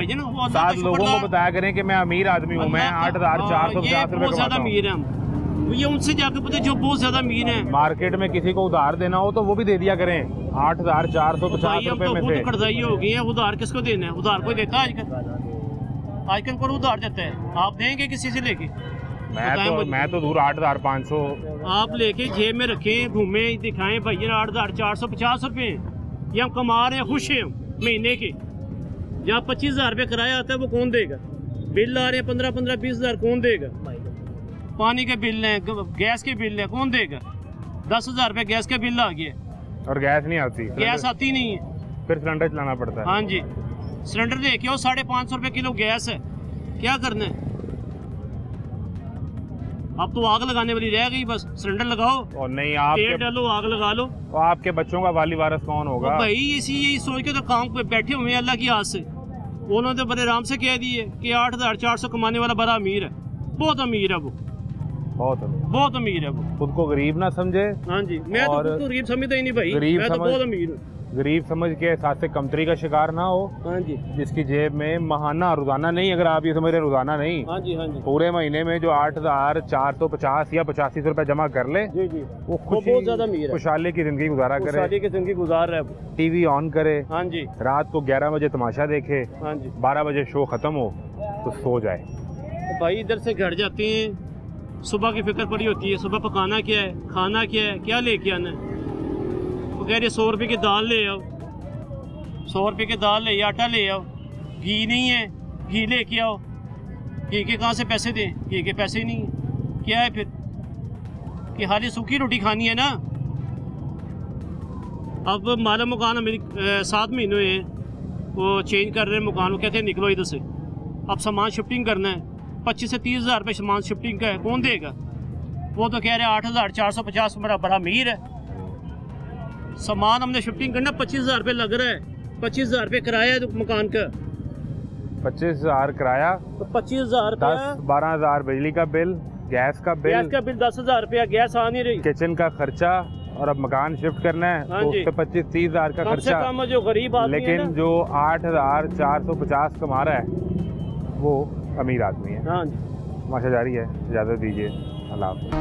साथ लोगों को बताया करें कि मैं अमीर आदमी हूँ, मैं 8,450 रुपये बहुत ज्यादा अमीर है हम। ये उनसे जाकर पता जो बहुत ज्यादा अमीर है। मार्केट में किसी को उधार देना हो तो वो भी दे दिया करें 8,450 रुपये में से। कर्जाई हो गई है, उधार किसको देना है? उधार कोई देता है आजकल कौन उधार देता है? आप देंगे किसी से लेके? मैं तो दूर 8,500 आप लेके जेब में रखें, घूमे, दिखाएं भैया 8,450 रुपये ये हम कमा रहे हैं, खुश हैं महीने के। जहाँ 25,000 रुपये किराया आता है वो कौन देगा? बिल आ रहे हैं 15-15, 20,000 कौन देगा? पानी के बिल हैं, गैस के बिल है, कौन देगा? 10,000 रुपये गैस का बिल आ गया। और गैस नहीं आती, गैस आती नहीं है, फिर सिलेंडर चलाना पड़ता है। हाँ जी, सिलेंडर लेके आओ, 550 रुपये किलो गैस है, क्या करना है? अब तो आग लगाने वाली रह गई, बस सिलेंडर लगाओ और नहीं तेल डालो, आग लगा लो। तो आपके बच्चों का वाली वारिस कौन होगा? भाई इसी यही सोच के तो काम पे बैठे हुए हैं अल्लाह की आस से। उन्होंने तो बड़े आराम से कह दिए कि 8,400 कमाने वाला बड़ा अमीर है, बहुत अमीर है वो, बहुत अमीर है वो। खुद को गरीब ना समझे। हाँ जी, मैं तो खुद को गरीब समझता ही नहीं भाई, मैं तो बहुत अमीर हूँ। गरीब समझ के साथ से कमतरी का शिकार ना हो। हाँ जी, जिसकी जेब में महाना, रोजाना नहीं, अगर आप ये समझ रहे रोजाना नहीं, हाँ जी, हाँ जी, पूरे महीने में जो 8,450 या 85 रुपए जमा कर ले, जी जी, वो बहुत ज्यादा अमीर है, खुशहाली की जिंदगी गुजारा करे, खुशहाली की जिंदगी गुजार रहा है। टीवी ऑन करे, हाँ जी, रात को 11 बजे तमाशा देखे, हाँ जी, 12 बजे शो खत्म हो तो सो जाए। तो भाई इधर से घर जाते हैं, सुबह की फिक्र पड़ी होती है, सुबह पकाना क्या है, खाना क्या है, क्या लेके आना है। वो कह रहे 100 रुपये की दाल ले आओ, 100 रुपये की दाल ले, आटा ले आओ, घी नहीं है, घी लेके आओ। घी के कहाँ से पैसे दें? घी के पैसे ही नहीं है, क्या है फिर कि हाली सूखी रोटी खानी है ना। अब माला मकान मेरी 7 महीने हुए हैं, वो चेंज कर रहे हैं मकान, वो कहते हैं निकलो इधर से, अब सामान शिफ्टिंग करना है, 25 से 30,000 रुपये सामान शिफ्टिंग का है, कौन देगा? वो तो कह रहे हैं 8,450, मेरा बड़ा अमीर है। सामान हमने शिफ्टिंग करना, 25,000 रुपये लग रहा है, 25,000 रुपये किराया है मकान का, 25,000 किराया, तो 25,000 रुपया, 10-12,000 बिजली का बिल, गैस का बिल, 10,000 रुपया, गैस आ नहीं रही, किचन का खर्चा, और अब मकान शिफ्ट करना है हाँ तो जी। उस पर 25-30 हज़ार का कम से खर्चा, कम जो गरीब आदमी है लेकिन ना, जो 8,450 कमा रहा है वो अमीर आदमी है। हाँ जी। तमाशा जारी है, इजाज़त दीजिए, अल्लाह हाफ़िज़।